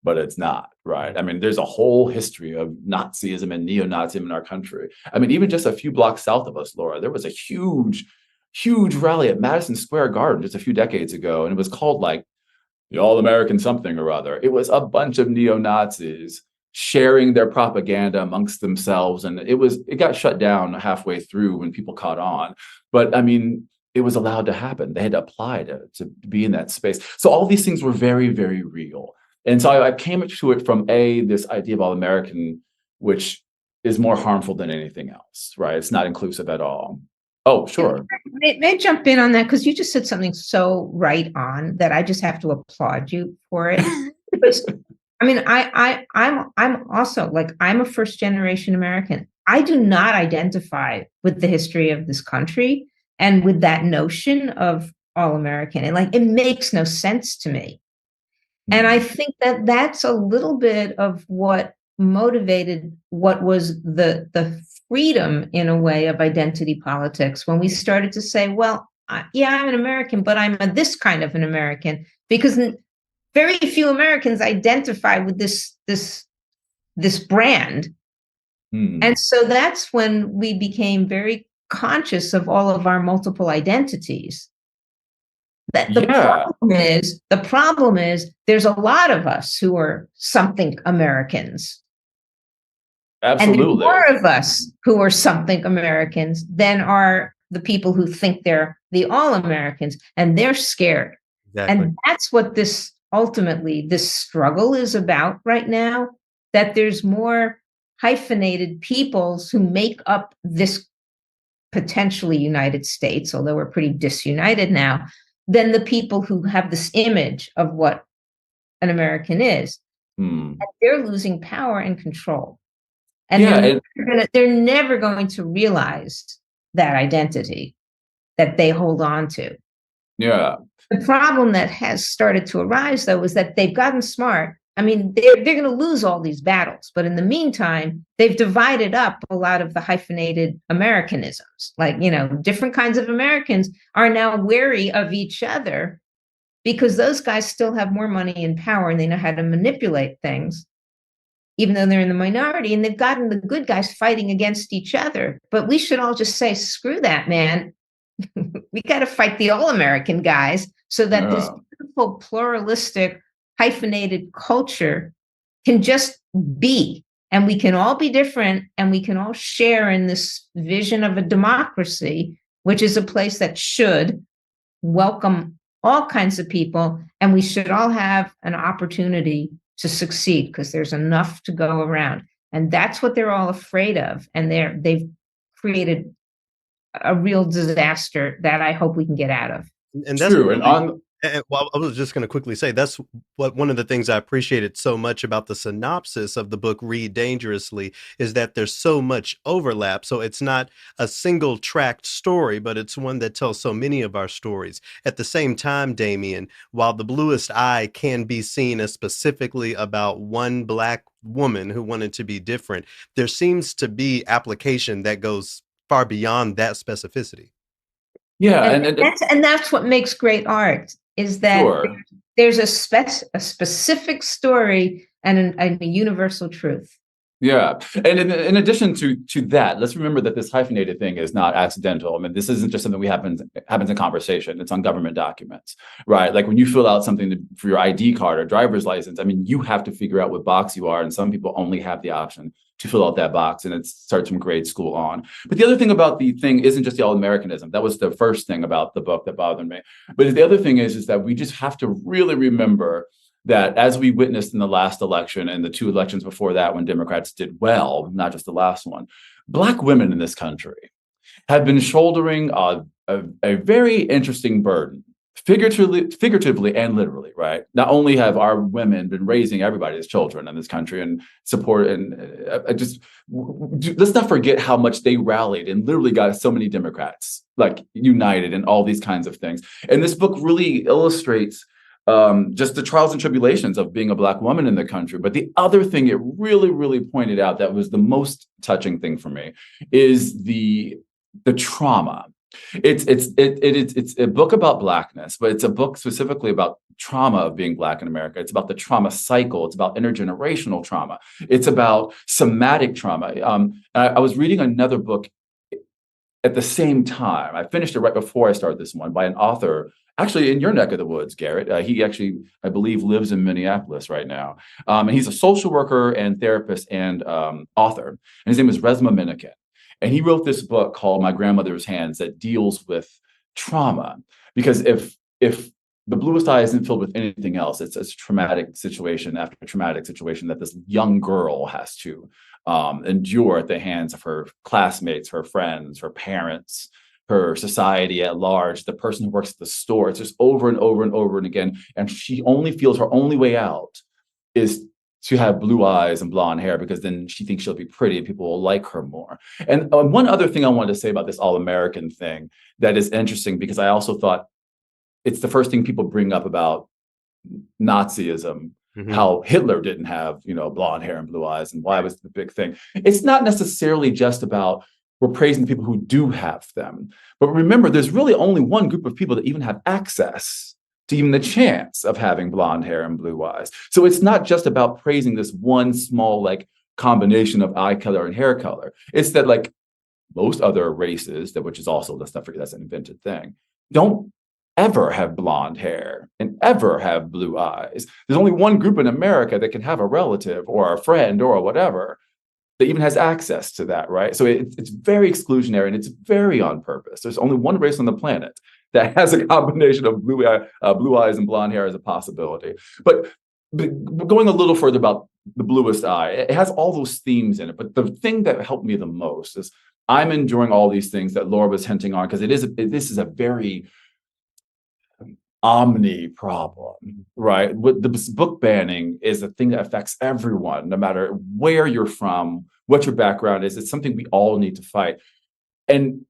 But it's not, right? I mean, there's a whole history of Nazism and neo-Nazism in our country. I mean, even just a few blocks south of us, Laura, there was a huge rally at Madison Square Garden just a few decades ago, and it was called like the All-American something or other. It was a bunch of neo-Nazis sharing their propaganda amongst themselves, and it got shut down halfway through when people caught on. But I mean, it was allowed to happen. They had to apply to be in that space. So all these things were very, very real. And so I came to it from this idea of All-American, which is more harmful than anything else, right? It's not inclusive at all. Oh, sure. May I jump in on that? Because you just said something so right on that I just have to applaud you for it. Because, I mean, I'm also I'm a first generation American. I do not identify with the history of this country and with that notion of all-American. And it makes no sense to me. And I think that that's a little bit of what motivated what was the freedom, in a way, of identity politics when we started to say, well, yeah, I'm an American, but I'm this kind of an American, because very few Americans identify with this brand. And so that's when we became very conscious of all of our multiple identities. The problem is there's a lot of us who are something Americans. And there's Absolutely. more of us who are something Americans than are the people who think they're the all Americans, and they're scared. Exactly. And that's what this struggle is about right now, that there's more hyphenated peoples who make up this potentially United States, although we're pretty disunited now, than the people who have this image of what an American is. Hmm. And they're losing power and control. And Yeah, they're never going to realize that identity that they hold on to. yeah. The problem that has started to arise, though, is that they've gotten smart. I mean, they're going to lose all these battles, but in the meantime, they've divided up a lot of the hyphenated Americanisms. Like, different kinds of Americans are now wary of each other because those guys still have more money and power and they know how to manipulate things, even though they're in the minority, and they've gotten the good guys fighting against each other. But we should all just say, screw that, man. We got to fight the all-American guys so that this beautiful, pluralistic, hyphenated culture can just be. And we can all be different, and we can all share in this vision of a democracy, which is a place that should welcome all kinds of people, and we should all have an opportunity to succeed because there's enough to go around. And that's what they're all afraid of. And they've created a real disaster that I hope we can get out of. And that's True. well, I was just going to quickly say that's what one of the things I appreciated so much about the synopsis of the book Read Dangerously is that there's so much overlap. So it's not a single tracked story, but it's one that tells so many of our stories. At the same time, Damian, while The Bluest Eye can be seen as specifically about one Black woman who wanted to be different, there seems to be application that goes far beyond that specificity. Yeah, And that's what makes great art, is that sure. there's a specific story and a universal truth. Yeah, and in addition to that, let's remember that this hyphenated thing is not accidental. I mean, this isn't just something happens in conversation. It's on government documents, right? Like when you fill out something for your ID card or driver's license, I mean, you have to figure out what box you are, and some people only have the option to fill out that box, and it starts from grade school on. But the other thing about the thing isn't just the all-Americanism. That was the first thing about the book that bothered me. But the other thing is that we just have to really remember that, as we witnessed in the last election and the two elections before that, when Democrats did well, not just the last one, Black women in this country have been shouldering a very interesting burden, figuratively and literally, right? Not only have our women been raising everybody as children in this country and support, and let's not forget how much they rallied and literally got so many Democrats like united and all these kinds of things. And this book really illustrates just the trials and tribulations of being a Black woman in the country. But the other thing it really, really pointed out that was the most touching thing for me is the trauma. It's a book about Blackness, but it's a book specifically about trauma of being Black in America. It's about the trauma cycle. It's about intergenerational trauma. It's about somatic trauma. I was reading another book at the same time. I finished it right before I started this one by an author, actually in your neck of the woods, Garrett. He actually, I believe, lives in Minneapolis right now. And he's a social worker and therapist and author. And his name is Resmaa Menakem. And he wrote this book called My Grandmother's Hands that deals with trauma. Because if The Bluest Eye isn't filled with anything else, it's a traumatic situation after traumatic situation that this young girl has to endure at the hands of her classmates, her friends, her parents, her society at large, the person who works at the store. It's just over and over and over and again. And she only feels her only way out is to have blue eyes and blonde hair, because then she thinks she'll be pretty and people will like her more. And one other thing I wanted to say about this all-American thing that is interesting, because I also thought it's the first thing people bring up about Nazism, how Hitler didn't have, blonde hair and blue eyes, and why was the big thing. It's not necessarily just about we're praising the people who do have them. But remember, there's really only one group of people that even have access to even the chance of having blonde hair and blue eyes. So it's not just about praising this one small combination of eye color and hair color. It's that most other races, which is also, let's not forget, that's an invented thing, don't ever have blonde hair and ever have blue eyes. There's only one group in America that can have a relative or a friend or whatever that even has access to that, right? So it's very exclusionary, and it's very on purpose. There's only one race on the planet that has a combination of blue eyes and blonde hair as a possibility. But going a little further about The Bluest Eye, it has all those themes in it. But the thing that helped me the most is I'm enjoying all these things that Laura was hinting on, because this is a very omni problem, right? The book banning is a thing that affects everyone, no matter where you're from, what your background is. It's something we all need to fight. And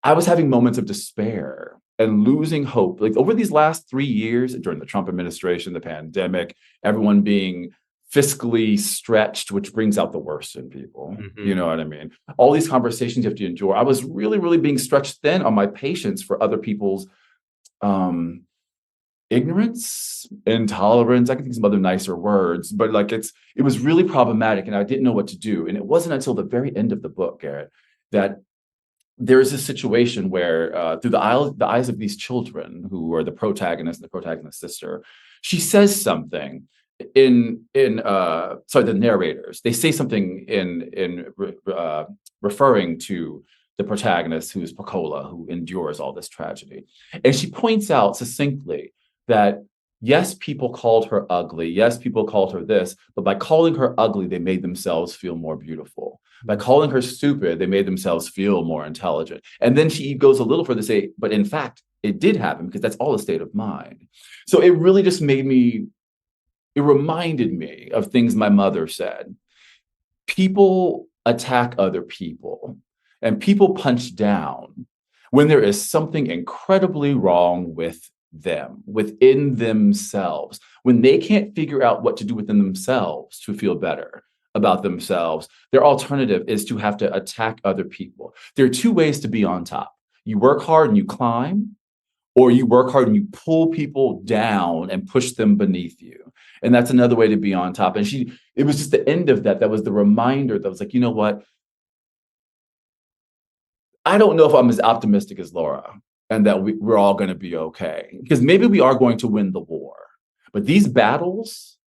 I was having moments of despair and losing hope. Like over these last 3 years, during the Trump administration, the pandemic, everyone being fiscally stretched, which brings out the worst in people. You know what I mean? All these conversations you have to endure. I was really, really being stretched thin on my patience for other people's ignorance, intolerance. I can think of some other nicer words, but like it was really problematic, and I didn't know what to do. And it wasn't until the very end of the book, Garrett, that there's a situation where through the eyes of these children who are the protagonist and the protagonist's sister, she says something the narrators, they say something referring to the protagonist, who is Pecola, who endures all this tragedy. And she points out succinctly that yes, people called her ugly. Yes, people called her this, but by calling her ugly, they made themselves feel more beautiful. By calling her stupid, they made themselves feel more intelligent. And then she goes a little further to say, but in fact, it did happen, because that's all a state of mind. So it really just it reminded me of things my mother said. People attack other people, and people punch down when there is something incredibly wrong with them, within themselves, when they can't figure out what to do within themselves to feel better about themselves. Their alternative is to have to attack other people. There are two ways to be on top. You work hard and you climb, or you work hard and you pull people down and push them beneath you. And that's another way to be on top. And it was just the end of that was the reminder that was like, you know what? I don't know if I'm as optimistic as Laura, and that we're all going to be okay. Because maybe we are going to win the war. But these battles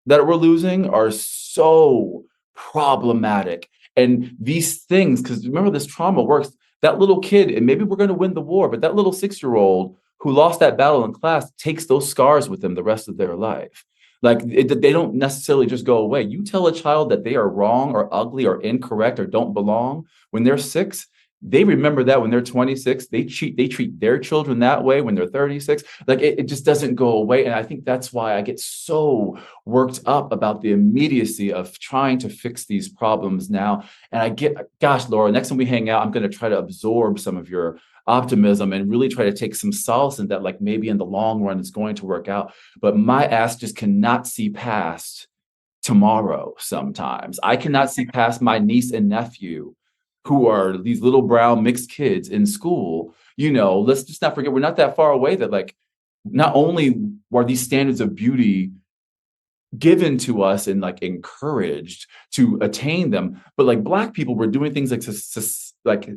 that we're losing are so problematic. And these things, because remember, this trauma works. That little kid, and maybe we're going to win the war, but that little 6-year-old who lost that battle in class takes those scars with them the rest of their life. Like they don't necessarily just go away. You tell a child that they are wrong or ugly or incorrect or don't belong when they're 6, they remember that when they're 26. They treat their children that way when they're 36. Like it just doesn't go away. And I think that's why I get so worked up about the immediacy of trying to fix these problems now. And gosh, Laura, next time we hang out, I'm going to try to absorb some of your optimism and really try to take some solace in that, like maybe in the long run it's going to work out. But my ass just cannot see past tomorrow sometimes. I cannot see past my niece and nephew, who are these little brown mixed kids in school. Let's just not forget, we're not that far away, that like, not only are these standards of beauty given to us and like encouraged to attain them, but like Black people were doing things like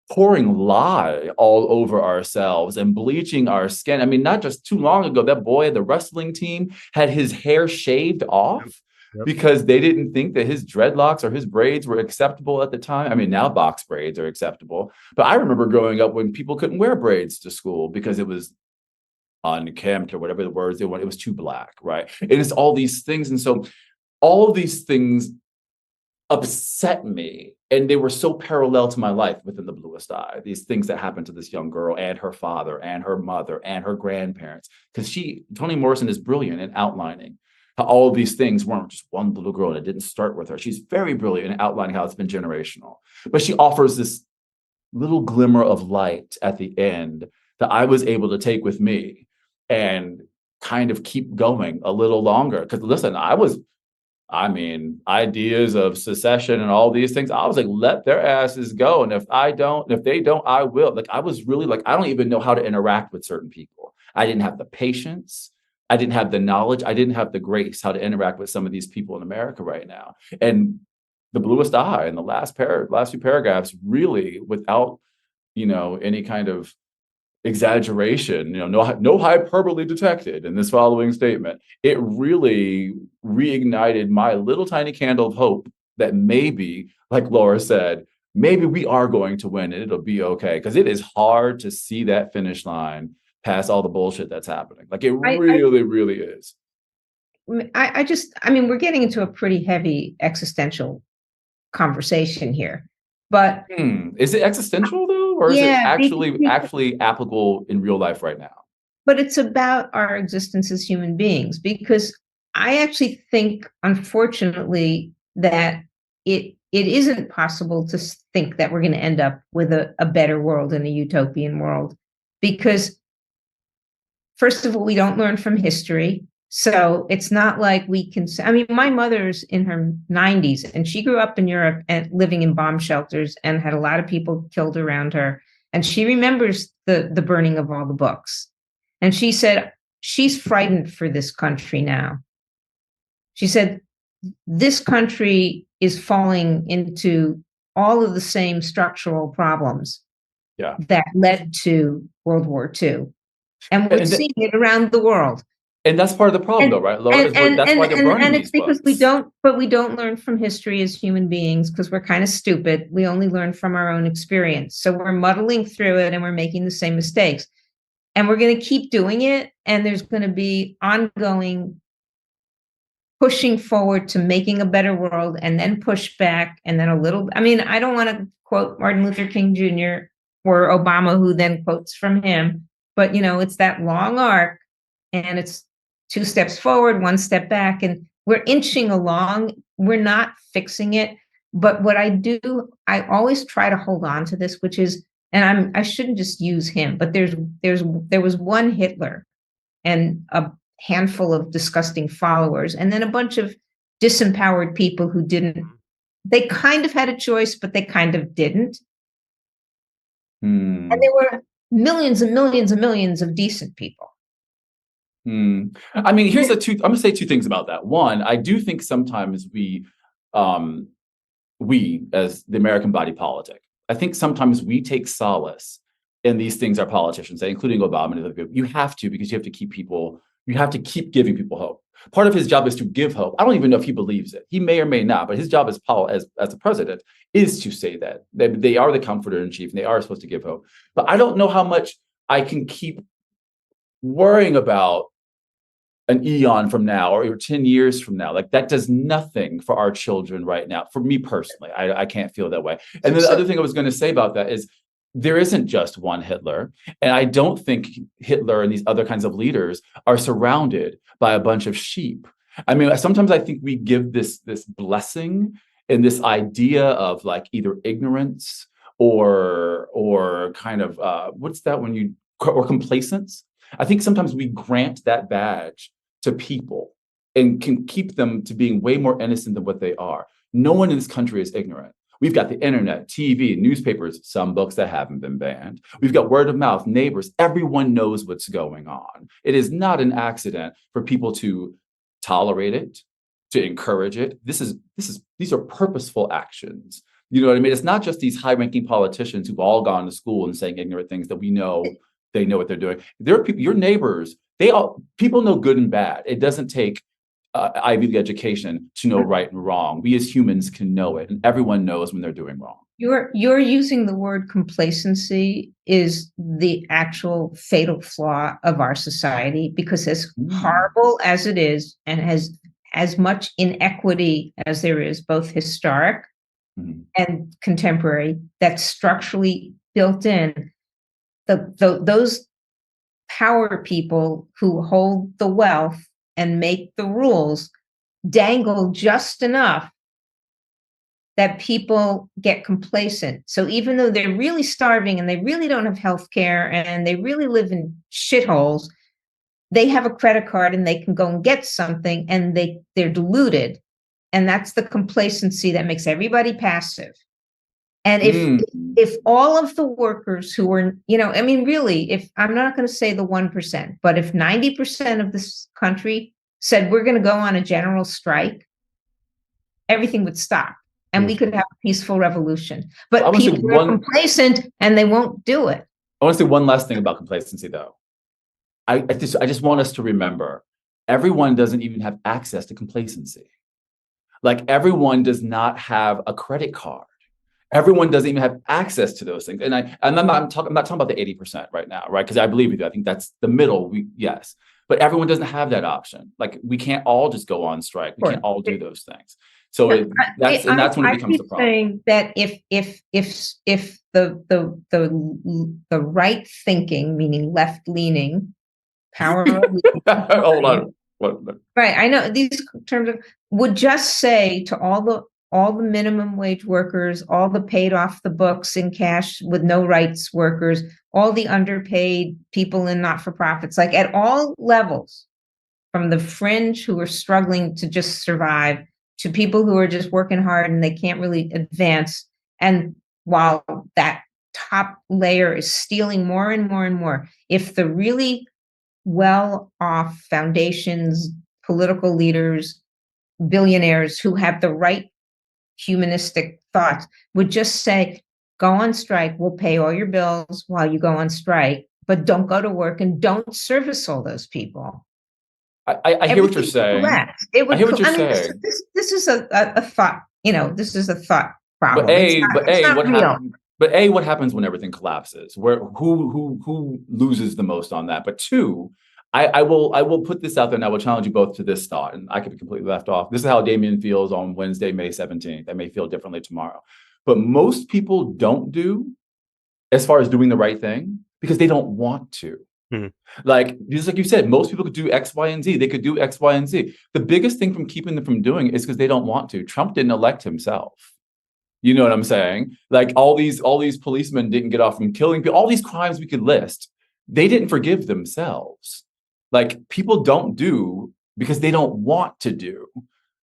pouring lye all over ourselves and bleaching our skin. I mean, not just too long ago, that boy at the wrestling team had his hair shaved off. Yep. Because they didn't think that his dreadlocks or his braids were acceptable at the time. I mean, now box braids are acceptable. But I remember growing up when people couldn't wear braids to school because it was unkempt or whatever the words they want. It was too Black, right? And it's all these things. And so all of these things upset me. And they were so parallel to my life within The Bluest Eye. These things that happened to this young girl and her father and her mother and her grandparents. Because Toni Morrison is brilliant in outlining how all of these things weren't just one little girl and it didn't start with her. She's very brilliant in outlining how it's been generational. But she offers this little glimmer of light at the end that I was able to take with me and kind of keep going a little longer. Because listen, ideas of secession and all these things, I was like, let their asses go. And if they don't, I will. Like, I was really like, I don't even know how to interact with certain people. I didn't have the patience. I didn't have the knowledge. I didn't have the grace how to interact with some of these people in America right now. And The Bluest Eye in the last few paragraphs, really, without any kind of exaggeration, no hyperbole detected in this following statement, it really reignited my little tiny candle of hope that maybe, like Laura said, maybe we are going to win and it'll be okay. Because it is hard to see that finish line past all the bullshit that's happening. Like, it really, really is. I mean, we're getting into a pretty heavy existential conversation here, but Is it existential though, or is it yeah, actually applicable in real life right now? but it's about our existence as human beings, because I actually think, unfortunately, that it isn't possible to think that we're going to end up with a better world and a utopian world, because first of all, we don't learn from history. So it's not like we can say, I mean, my mother's in her 90s and she grew up in Europe and living in bomb shelters and had a lot of people killed around her. And she remembers the burning of all the books. And she said, she's frightened for this country now. She said, this country is falling into all of the same structural problems that led to World War II. And we're seeing it around the world. And that's part of the problem, though, right, Laura? That's why they're burning these books. Because we don't learn from history as human beings, because we're kind of stupid. We only learn from our own experience. So we're muddling through it and we're making the same mistakes. And we're going to keep doing it. And there's going to be ongoing pushing forward to making a better world, and then push back, and then a little. I mean, I don't want to quote Martin Luther King Jr. or Obama, who then quotes from him. But, it's that long arc, and it's 2 steps forward, 1 step back, and we're inching along. We're not fixing it. But what I do, I always try to hold on to this, which is, and I shouldn't just use him, but there was one Hitler and a handful of disgusting followers, and then a bunch of disempowered people who they kind of had a choice, but they kind of didn't. And there were millions and millions and millions of decent people. I mean, I'm going to say 2 things about that. One, I do think sometimes we as the American body politic, I think sometimes we take solace in these things our politicians say, including Obama and other people. You have to, because you have to keep giving people hope. Part of his job is to give hope. I don't even know if he believes it. He may or may not, but his job as the president is to say that they are the comforter in chief and they are supposed to give hope. But I don't know how much I can keep worrying about an eon from now or 10 years from now. Like, that does nothing for our children right now. For me personally, I can't feel that way. And then the other thing I was going to say about that is, there isn't just one Hitler. And I don't think Hitler and these other kinds of leaders are surrounded by a bunch of sheep. I mean, sometimes I think we give this blessing and this idea of like either ignorance or kind of what's that when or complacence. I think sometimes we grant that badge to people and can keep them to being way more innocent than what they are. No one in this country is ignorant. We've got the internet, TV, newspapers, some books that haven't been banned. We've got word of mouth, neighbors. Everyone knows what's going on. It is not an accident for people to tolerate it, to encourage it. These are purposeful actions. You know what I mean? It's not just these high-ranking politicians who've all gone to school and saying ignorant things that we know they know what they're doing. There are people, your neighbors, people know good and bad. It doesn't take Ivy League education to know right and wrong. We as humans can know it, and everyone knows when they're doing wrong. You're using the word complacency is the actual fatal flaw of our society, because as horrible as it is, and as much inequity as there is, both historic and contemporary, that's structurally built in, those power people who hold the wealth and make the rules dangle just enough that people get complacent. So even though they're really starving and they really don't have health care and they really live in shitholes, they have a credit card and they can go and get something, and they're deluded. And that's the complacency that makes everybody passive. And if all of the workers who were, I mean, really, if I'm not going to say the 1%, but if 90% of this country said we're going to go on a general strike, everything would stop and we could have a peaceful revolution. But people are complacent and they won't do it. I want to say one last thing about complacency, though. I just want us to remember, everyone doesn't even have access to complacency. Like everyone does not have a credit card. Everyone doesn't even have access to those things. And I'm not talking about the 80% right now, right? Because I believe with you. I think that's the middle. Yes. But everyone doesn't have that option. Like we can't all just go on strike. We can't all do those things. So that's when it becomes the problem. Saying that if the right thinking, meaning left leaning, power Hold on. right, I know these terms would just say to all the minimum wage workers, all the paid off the books in cash with no rights workers, all the underpaid people in not-for-profits, like at all levels, from the fringe who are struggling to just survive to people who are just working hard and they can't really advance. And while that top layer is stealing more and more and more, if the really well-off foundations, political leaders, billionaires who have the right humanistic thoughts would just say, go on strike, we'll pay all your bills while you go on strike, but don't go to work and don't service all those people. I hear what you're saying. I hear what you're saying. This is a thought, this is a thought problem. But what happens when everything collapses? Who loses the most on that? But two, I will put this out there and I will challenge you both to this thought, and I could be completely left off. This is how Damian feels on Wednesday, May 17th. I may feel differently tomorrow. But most people don't do as far as doing the right thing because they don't want to. Like, just like you said, most people could do X, Y, and Z. They could do X, Y, and Z. The biggest thing from keeping them from doing it is because they don't want to. Trump didn't elect himself. You know what I'm saying? Like all these policemen didn't get off from killing people. All these crimes we could list, they didn't forgive themselves. Like people don't do because they don't want to do.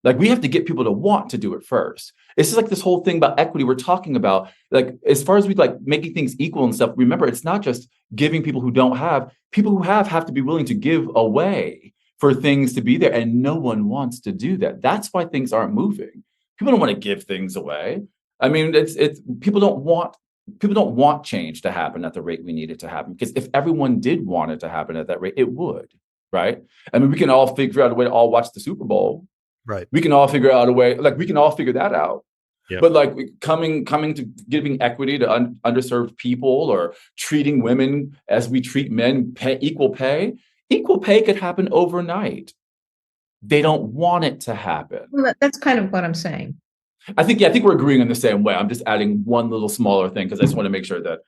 Like we have to get people to want to do it first. It's just like this whole thing about equity we're talking about. Like as far as we like making things equal and stuff, remember, it's not just giving people who don't have. People who have to be willing to give away for things to be there. And no one wants to do that. That's why things aren't moving. People don't want to give things away. I mean, it's people don't want change to happen at the rate we need it to happen. Because if everyone did want it to happen at that rate, it would, right? I mean, we can all figure out a way to all watch the Super Bowl. Right. We can all figure out a way, like we can all figure that out. Yep. But like coming to giving equity to underserved people or treating women as we treat men, equal pay could happen overnight. They don't want it to happen. Well, that's kind of what I'm saying. I think we're agreeing in the same way. I'm just adding one little smaller thing because I just want to make sure that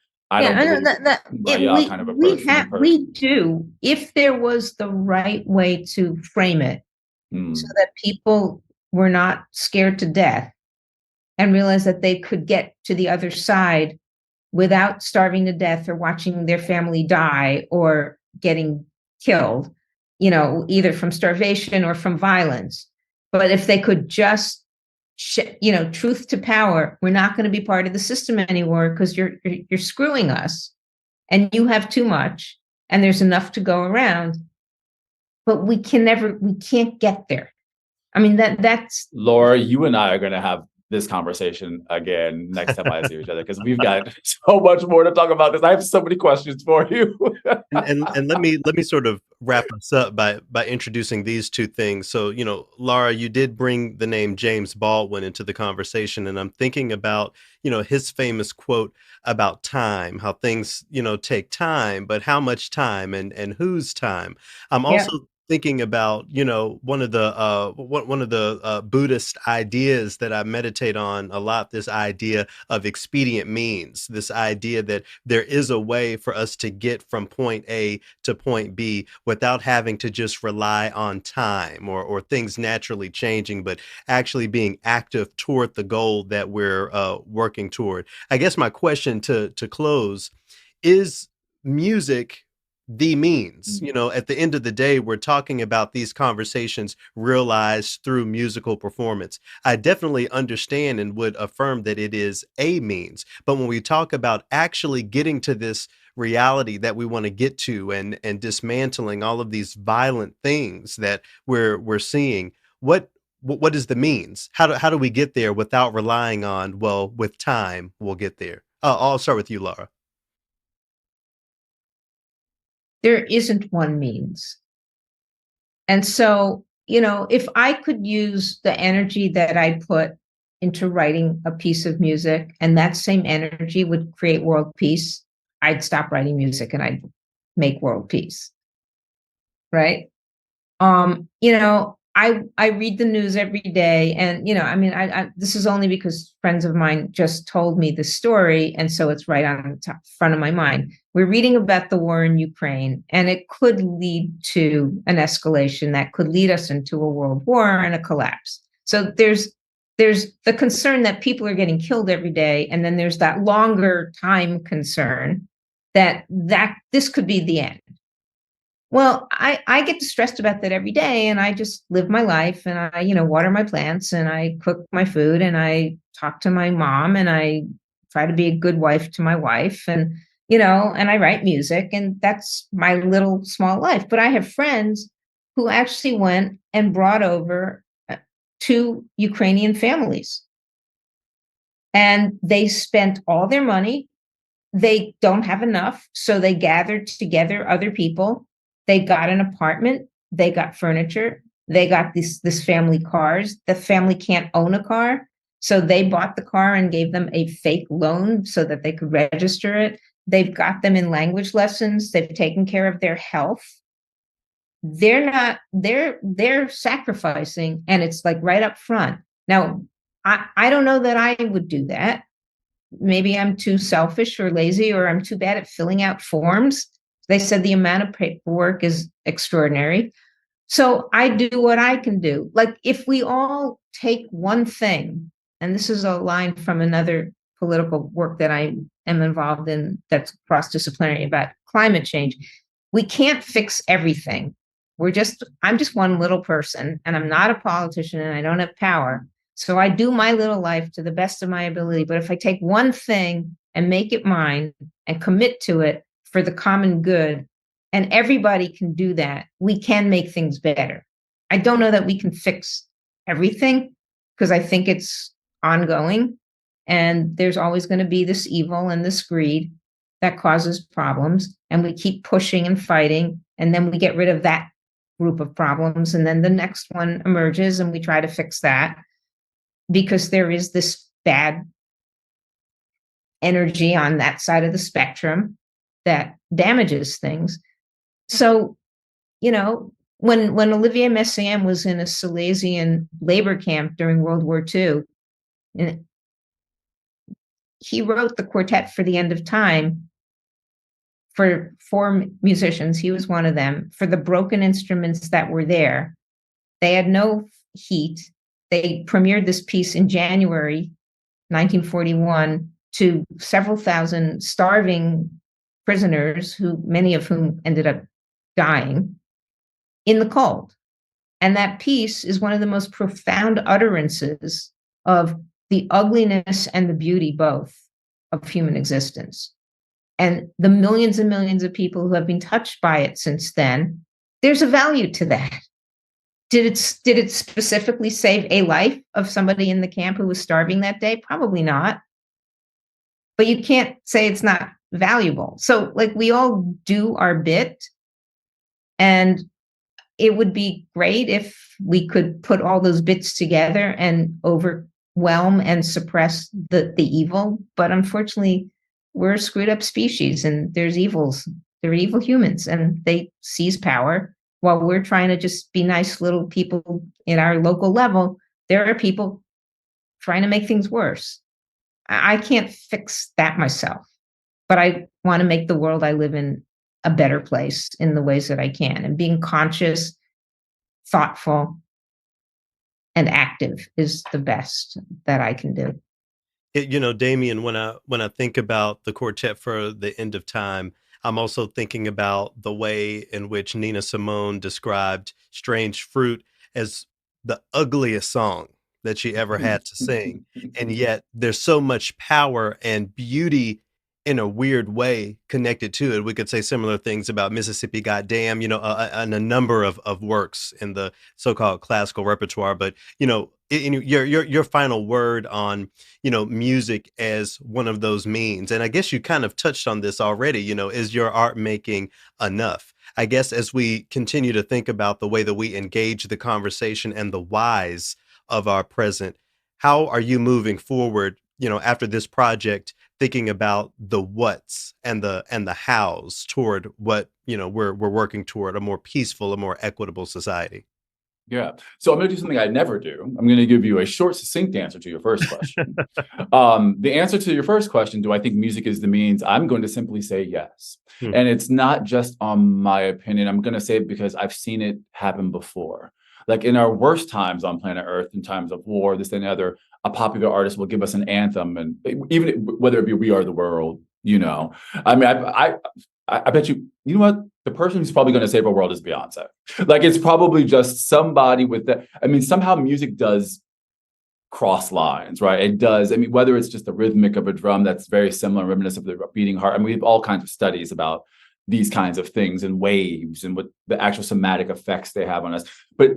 we do. If there was the right way to frame it, so that people were not scared to death and realized that they could get to the other side without starving to death or watching their family die or getting killed, either from starvation or from violence. But if they could just, truth to power, we're not going to be part of the system anymore because you're screwing us and you have too much and there's enough to go around. But we can't get there. I mean, that's Laura, you and I are going to have this conversation again next time I see each other because we've got so much more to talk about this. I have so many questions for you. and let me sort of wrap us up by introducing these two things. So, Laura, you did bring the name James Baldwin into the conversation, and I'm thinking about, his famous quote about time, how things, take time, but how much time and whose time. I'm also thinking about, one of the Buddhist ideas that I meditate on a lot, this idea of expedient means, this idea that there is a way for us to get from point A to point B without having to just rely on time or things naturally changing, but actually being active toward the goal that we're working toward. I guess my question to close is music the means. At the end of the day, we're talking about these conversations realized through musical performance. I definitely understand and would affirm that it is a means. But when we talk about actually getting to this reality that we want to get to and dismantling all of these violent things that we're seeing, what is the means? How do we get there without relying on, well, with time, we'll get there? I'll start with you, Laura. There isn't one means. And so if I could use the energy that I put into writing a piece of music and that same energy would create world peace, I'd stop writing music and I'd make world peace. Right. I read the news every day, and I mean, this is only because friends of mine just told me the story, and so it's right on the front of my mind. We're reading about the war in Ukraine, and it could lead to an escalation that could lead us into a world war and a collapse. So there's the concern that people are getting killed every day, and then there's that longer time concern that this could be the end. Well, I get distressed about that every day, and I just live my life, and I, water my plants, and I cook my food, and I talk to my mom, and I try to be a good wife to my wife, and and I write music, and that's my little small life. But I have friends who actually went and brought over 2 Ukrainian families, and they spent all their money. They don't have enough, so they gathered together other people. They got an apartment, they got furniture, they got this family cars. The family can't own a car, so they bought the car and gave them a fake loan so that they could register it. They've got them in language lessons, they've taken care of their health. They're sacrificing, and it's like right up front. Now, I don't know that I would do that. Maybe I'm too selfish or lazy, or I'm too bad at filling out forms. They said the amount of paperwork is extraordinary. So I do what I can do. Like, if we all take one thing, and this is a line from another political work that I am involved in that's cross-disciplinary about climate change, we can't fix everything. I'm just one little person, and I'm not a politician, and I don't have power. So I do my little life to the best of my ability. But if I take one thing and make it mine and commit to it for the common good, and everybody can do that, we can make things better. I don't know that we can fix everything, because I think it's ongoing, and there's always going to be this evil and this greed that causes problems, and we keep pushing and fighting, and then we get rid of that group of problems, and then the next one emerges and we try to fix that, because there is this bad energy on that side of the spectrum that damages things. So, when Olivier Messiaen was in a Silesian labor camp during World War II, and he wrote the Quartet for the End of Time for 4 musicians. He was one of them. For the broken instruments that were there, they had no heat. They premiered this piece in January 1941 to several thousand starving prisoners, many of whom ended up dying in the cold. And that piece is one of the most profound utterances of the ugliness and the beauty both of human existence. And the millions and millions of people who have been touched by it since then, there's a value to that. Did it specifically save a life of somebody in the camp who was starving that day? Probably not. But you can't say it's not valuable. So, like, we all do our bit, and it would be great if we could put all those bits together and overwhelm and suppress the evil. But unfortunately, we're a screwed up species, and there are evil humans, and they seize power while we're trying to just be nice little people in our local level. There are people trying to make things worse. I can't fix that myself, but I want to make the world I live in a better place in the ways that I can. And being conscious, thoughtful, and active is the best that I can do. Damian, when I think about the Quartet for the End of Time, I'm also thinking about the way in which Nina Simone described Strange Fruit as the ugliest song that she ever had to sing. And yet there's so much power and beauty in a weird way connected to it. We could say similar things about Mississippi Goddam, and a number of works in the so-called classical repertoire. But, in your final word on, music as one of those means. And I guess you kind of touched on this already, is your art making enough? I guess as we continue to think about the way that we engage the conversation and the whys of our present, how are you moving forward, after this project, thinking about the whats and the hows toward what, we're working toward, a more peaceful, a more equitable society? Yeah. So I'm going to do something I never do. I'm going to give you a short, succinct answer to your first question. The answer to your first question, do I think music is the means? I'm going to simply say yes. Hmm. And it's not just on my opinion. I'm going to say it because I've seen it happen before. Like in our worst times on planet Earth, in times of war, this and the other, a popular artist will give us an anthem, and even whether it be "We Are the World," I mean, I bet you know what? The person who's probably going to save our world is Beyonce. Like it's probably just somebody with that. I mean, somehow music does cross lines, right? It does. I mean, whether it's just the rhythmic of a drum that's very similar, reminiscent of the beating heart. I mean, we have all kinds of studies about these kinds of things and waves and what the actual somatic effects they have on us. But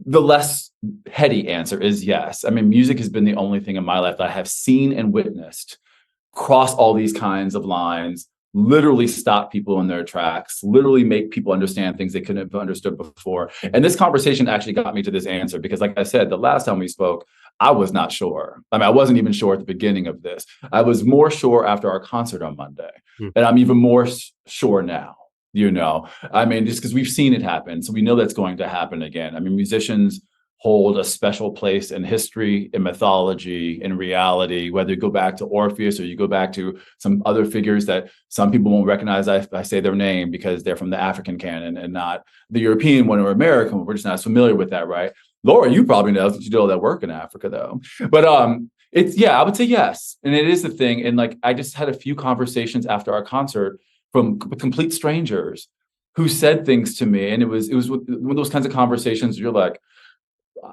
the less heady answer is yes. I mean, music has been the only thing in my life that I have seen and witnessed cross all these kinds of lines, literally stop people in their tracks, literally make people understand things they couldn't have understood before. And this conversation actually got me to this answer because, like I said, the last time we spoke, I was not sure. I mean, I wasn't even sure at the beginning of this. I was more sure after our concert on Monday. Hmm. And I'm even more sure now. I mean, just because we've seen it happen. So we know that's going to happen again. I mean, musicians hold a special place in history, in mythology, in reality, whether you go back to Orpheus or you go back to some other figures that some people won't recognize. I say their name because they're from the African canon and not the European one or American one. We're just not as familiar with that, right? Laura, you probably know that you did all that work in Africa, though. But I would say yes. And it is the thing. And like, I just had a few conversations after our concert from complete strangers who said things to me. And it was one of those kinds of conversations where you're like,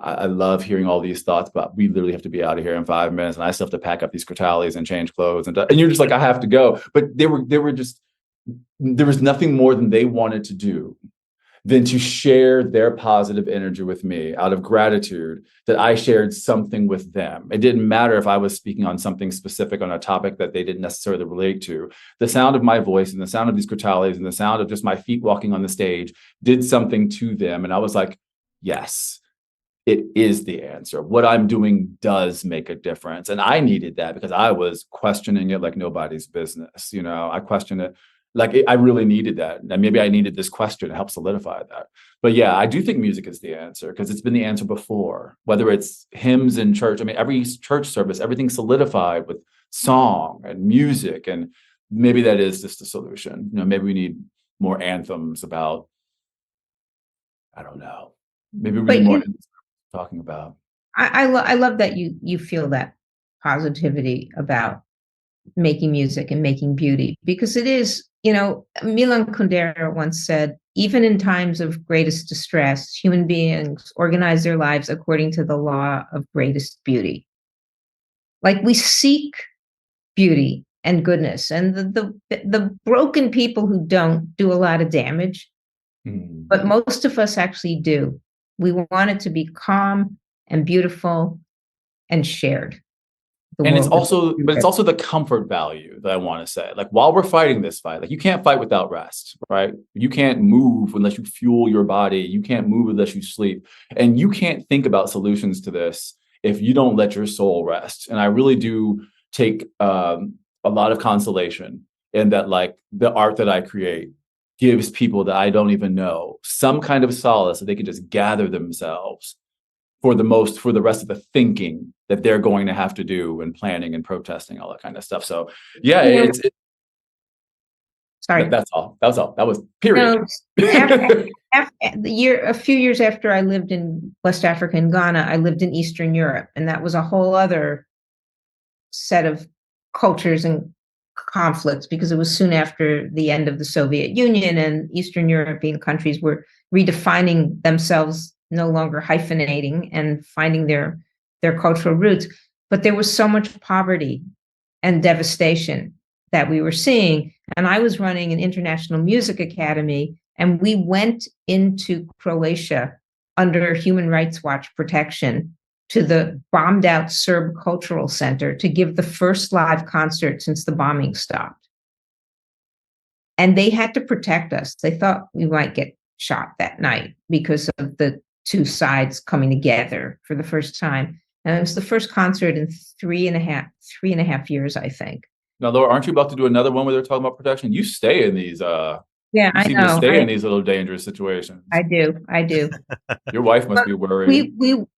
I love hearing all these thoughts, but we literally have to be out of here in 5 minutes, and I still have to pack up these crotales and change clothes, and you're just like, I have to go. But there was nothing more than they wanted to do than to share their positive energy with me out of gratitude that I shared something with them. It didn't matter if I was speaking on something specific on a topic that they didn't necessarily relate to. The sound of my voice and the sound of these crotales and the sound of just my feet walking on the stage did something to them. And I was like, yes, it is the answer. What I'm doing does make a difference. And I needed that because I was questioning it like nobody's business. I questioned it like I really needed that. And maybe I needed this question to help solidify that. But yeah, I do think music is the answer because it's been the answer before, whether it's hymns in church. I mean, every church service, everything's solidified with song and music. And maybe that is just the solution. Maybe we need more anthems about, I don't know, maybe we need more talking about. I love that you feel that positivity about making music and making beauty, because it is, Milan Kundera once said, even in times of greatest distress, human beings organize their lives according to the law of greatest beauty. Like we seek beauty and goodness, and the broken people who don't do a lot of damage, but most of us actually do. We want it to be calm and beautiful and shared. And it's also the comfort value that I want to say. Like while we're fighting this fight, like you can't fight without rest, right? You can't move unless you fuel your body. You can't move unless you sleep. And you can't think about solutions to this if you don't let your soul rest. And I really do take a lot of consolation in that, like the art that I create gives people that I don't even know some kind of solace so they can just gather themselves for the rest of the thinking that they're going to have to do and planning and protesting, all that kind of stuff. So yeah, sorry. That's all. That was period. A few years after I lived in West Africa and Ghana, I lived in Eastern Europe, and that was a whole other set of cultures and conflicts, because it was soon after the end of the Soviet Union, and Eastern European countries were redefining themselves, no longer hyphenating and finding their cultural roots. But there was so much poverty and devastation that we were seeing. And I was running an international music academy, and we went into Croatia under Human Rights Watch protection to the bombed out Serb Cultural Center to give the first live concert since the bombing stopped. and they had to protect us. They thought we might get shot that night because of the two sides coming together for the first time. And it was the first concert in 3.5 years, I think. Now, Laura, aren't you about to do another one where they're talking about protection? You stay in these Yeah, you I seem to know. stay in these little dangerous situations. I do. Your wife must But be worried.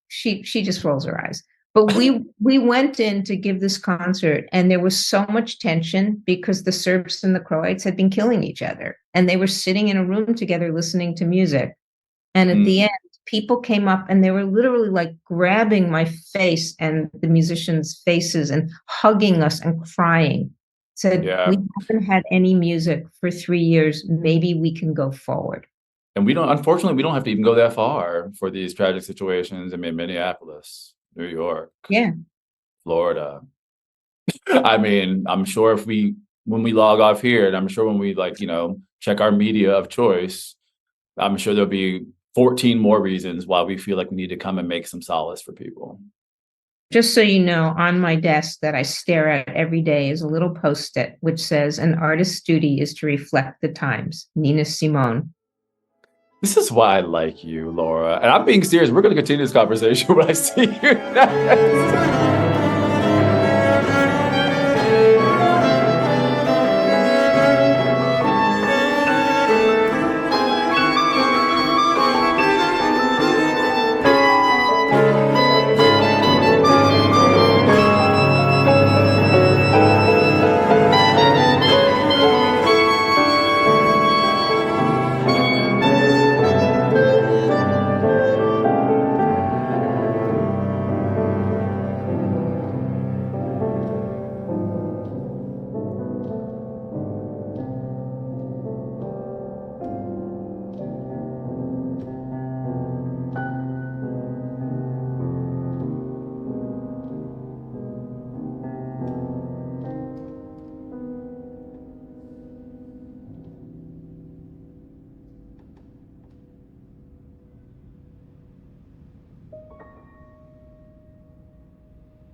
she just rolls her eyes. But we went in to give this concert, and there was so much tension because the Serbs and the Croats had been killing each other, and they were sitting in a room together listening to music. And at the end, people came up and they were literally like grabbing my face and the musicians' faces and hugging us and crying. Said, Yeah. we haven't had any music for 3 years. Maybe we can go forward. And unfortunately, we don't have to even go that far for these tragic situations. I mean, Minneapolis, New York, Yeah. Florida. I mean, I'm sure when we log off here, and I'm sure when we check our media of choice, I'm sure there'll be 14 more reasons why we feel like we need to come and make some solace for people. Just so you know, on my desk that I stare at every day is a little post-it which says, an artist's duty is to reflect the times. Nina Simone. This is why I like you, Laura. And I'm being serious. We're going to continue this conversation when I see you next.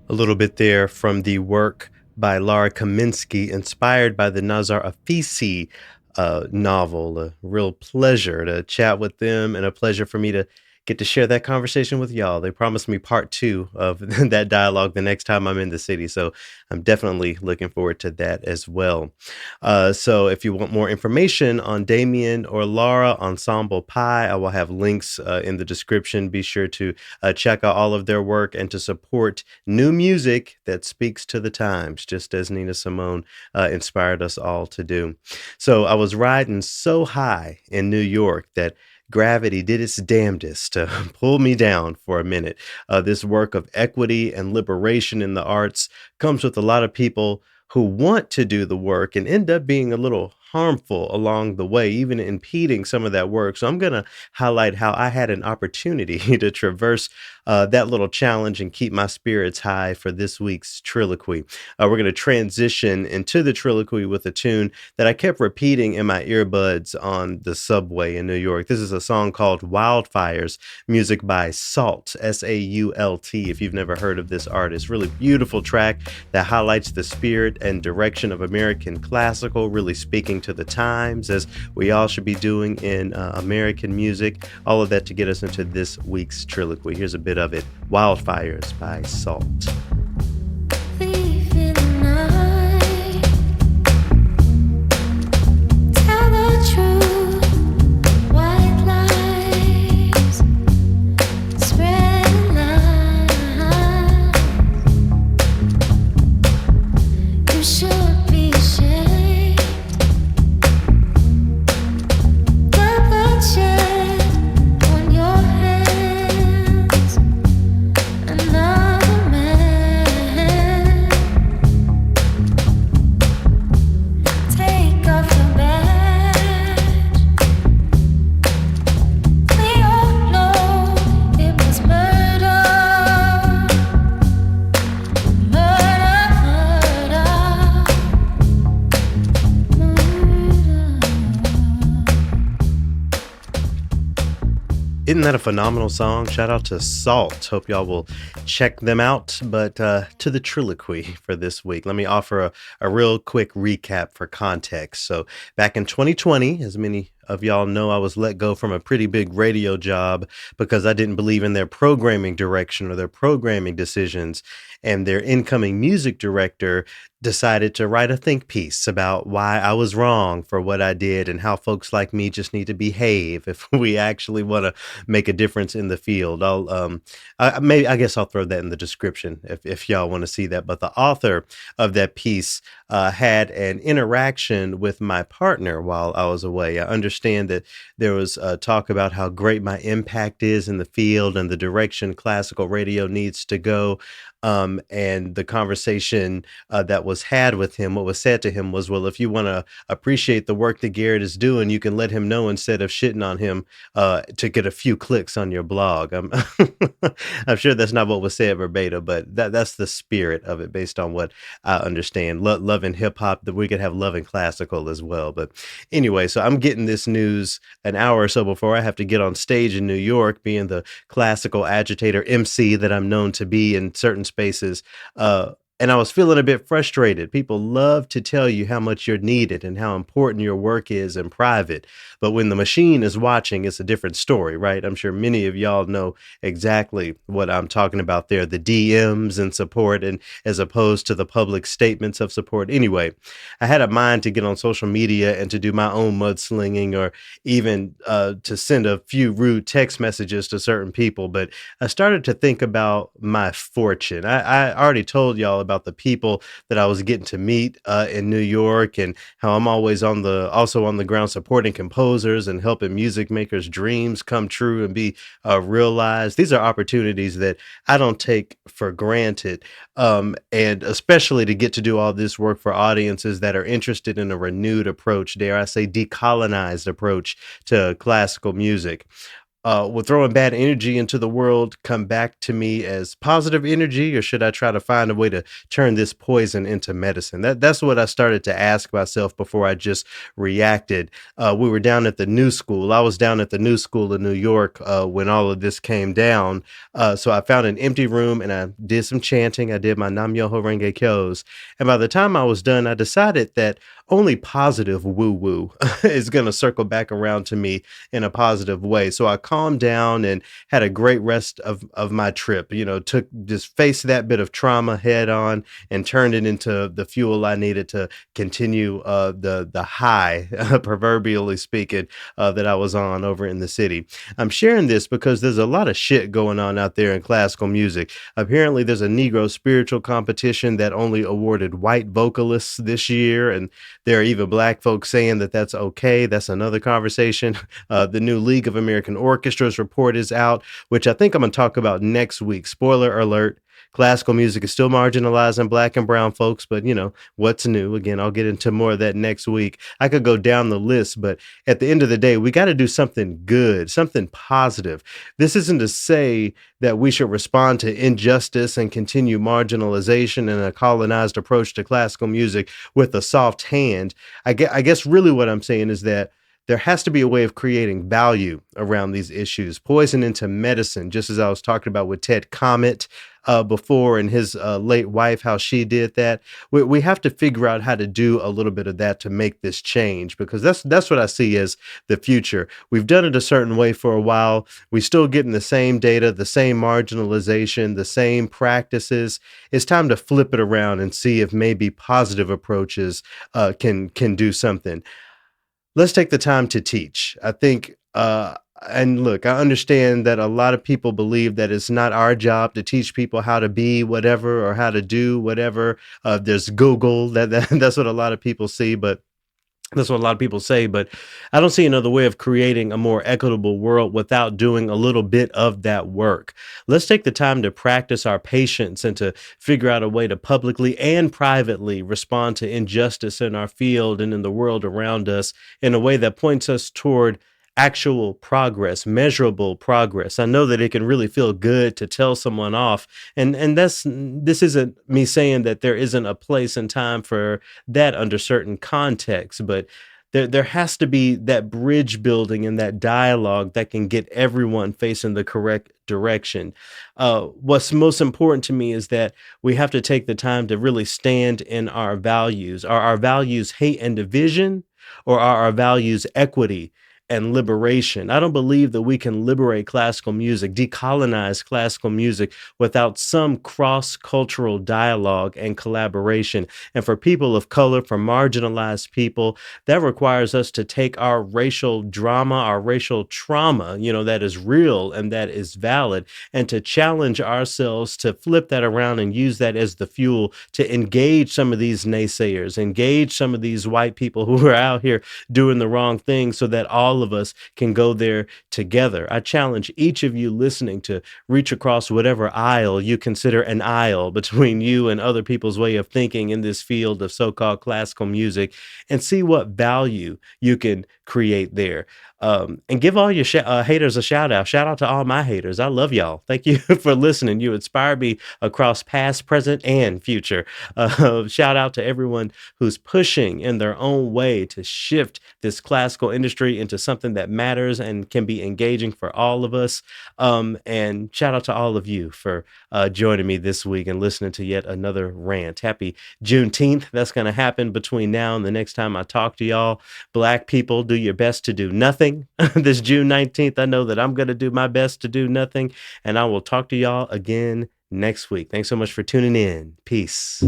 A little bit there from the work by Lara Kaminsky, inspired by the Nazar Afisi novel. A real pleasure to chat with them, and a pleasure for me to get to share that conversation with y'all. They promised me part 2 of that dialogue the next time I'm in the city, so I'm definitely looking forward to that as well. So if you want more information on Damian or Lara, Ensemble Pi, I will have links in the description. Be sure to check out all of their work and to support new music that speaks to the times, just as Nina Simone inspired us all to do. So I was riding so high in New York that gravity did its damnedest to pull me down for a minute. This work of equity and liberation in the arts comes with a lot of people who want to do the work and end up being a little harmful along the way, even impeding some of that work. So I'm going to highlight how I had an opportunity to traverse that little challenge and keep my spirits high for this week's Trilloquy. We're going to transition into the Trilloquy with a tune that I kept repeating in my earbuds on the subway in New York. This is a song called Wildfires, music by Salt, S-A-U-L-T, if you've never heard of this artist. Really beautiful track that highlights the spirit and direction of American classical, really speaking to the times, as we all should be doing in American music. All of that to get us into this week's Trilloquy. Here's a bit of it. Wildfires by Salt. Another man Isn't that a phenomenal song? Shout out to Salt. Hope y'all will check them out. But to the Triloquy for this week, let me offer a real quick recap for context. So, back in 2020, as many of y'all know, I was let go from a pretty big radio job because I didn't believe in their programming direction or their programming decisions. And their incoming music director decided to write a think piece about why I was wrong for what I did and how folks like me just need to behave if we actually want to make a difference in the field. I guess I'll throw that in the description if y'all want to see that. But the author of that piece had an interaction with my partner while I was away. I understand that there was talk about how great my impact is in the field and the direction classical radio needs to go. And the conversation that was had with him, what was said to him was, well, if you want to appreciate the work that Garrett is doing, you can let him know instead of shitting on him to get a few clicks on your blog. I'm sure that's not what was said verbatim, but that's the spirit of it based on what I understand. Love and hip hop, that we could have love and classical as well. But anyway, so I'm getting this news an hour or so before I have to get on stage in New York, being the classical agitator MC that I'm known to be in certain spaces. And I was feeling a bit frustrated. People love to tell you how much you're needed and how important your work is in private. But when the machine is watching, it's a different story, right? I'm sure many of y'all know exactly what I'm talking about there, the DMs and support, and as opposed to the public statements of support. Anyway, I had a mind to get on social media and to do my own mudslinging or even to send a few rude text messages to certain people. But I started to think about my fortune. I already told y'all about the people that I was getting to meet in New York and how I'm always also on the ground supporting composers and helping music makers' dreams come true and be realized. These are opportunities that I don't take for granted. And especially to get to do all this work for audiences that are interested in a renewed approach, dare I say, decolonized approach to classical music. Will throwing bad energy into the world come back to me as positive energy, or should I try to find a way to turn this poison into medicine? That's what I started to ask myself before I just reacted. We were down at the New School. I was down at the New School in New York when all of this came down. So I found an empty room and I did some chanting. I did my Nam Myoho Renge Kyos. And by the time I was done, I decided that only positive woo woo is going to circle back around to me in a positive way. So I calmed down and had a great rest of my trip. Just faced that bit of trauma head on and turned it into the fuel I needed to continue the high, proverbially speaking, that I was on over in the city. I'm sharing this because there's a lot of shit going on out there in classical music. Apparently, there's a Negro spiritual competition that only awarded white vocalists this year, and there are even black folks saying that that's okay. That's another conversation. The new League of American Orchestras report is out, which I think I'm going to talk about next week. Spoiler alert. Classical music is still marginalizing black and brown folks, but what's new? Again, I'll get into more of that next week. I could go down the list, but at the end of the day, we got to do something good, something positive. This isn't to say that we should respond to injustice and continue marginalization and a colonized approach to classical music with a soft hand. I guess really what I'm saying is that there has to be a way of creating value around these issues. Poison into medicine, just as I was talking about with Ted Comet before and his late wife, how she did that. We have to figure out how to do a little bit of that to make this change, because that's what I see as the future. We've done it a certain way for a while. We're still getting the same data, the same marginalization, the same practices. It's time to flip it around and see if maybe positive approaches can do something. Let's take the time to teach. I think, and look, I understand that a lot of people believe that it's not our job to teach people how to be whatever or how to do whatever. There's Google, that's what a lot of people see, but that's what a lot of people say, but I don't see another way of creating a more equitable world without doing a little bit of that work. Let's take the time to practice our patience and to figure out a way to publicly and privately respond to injustice in our field and in the world around us in a way that points us toward actual progress, measurable progress. I know that it can really feel good to tell someone off. And this isn't me saying that there isn't a place and time for that under certain contexts, but there has to be that bridge building and that dialogue that can get everyone facing the correct direction. What's most important to me is that we have to take the time to really stand in our values. Are our values hate and division, or are our values equity and liberation? I don't believe that we can liberate classical music, decolonize classical music without some cross cultural dialogue and collaboration. And for people of color, for marginalized people, that requires us to take our racial drama, our racial trauma, that is real and that is valid, and to challenge ourselves to flip that around and use that as the fuel to engage some of these naysayers, engage some of these white people who are out here doing the wrong thing, so that all of us can go there together. I challenge each of you listening to reach across whatever aisle you consider an aisle between you and other people's way of thinking in this field of so-called classical music, and see what value you can create there. And give all your haters a shout out. Shout out to all my haters. I love y'all. Thank you for listening. You inspire me across past, present, and future. Shout out to everyone who's pushing in their own way to shift this classical industry into something that matters and can be engaging for all of us. And shout out to all of you for joining me this week and listening to yet another rant. Happy Juneteenth. That's going to happen between now and the next time I talk to y'all. Black people, do your best to do nothing. This June 19th, I know that I'm going to do my best to do nothing. And I will talk to y'all again next week. Thanks so much for tuning in. Peace.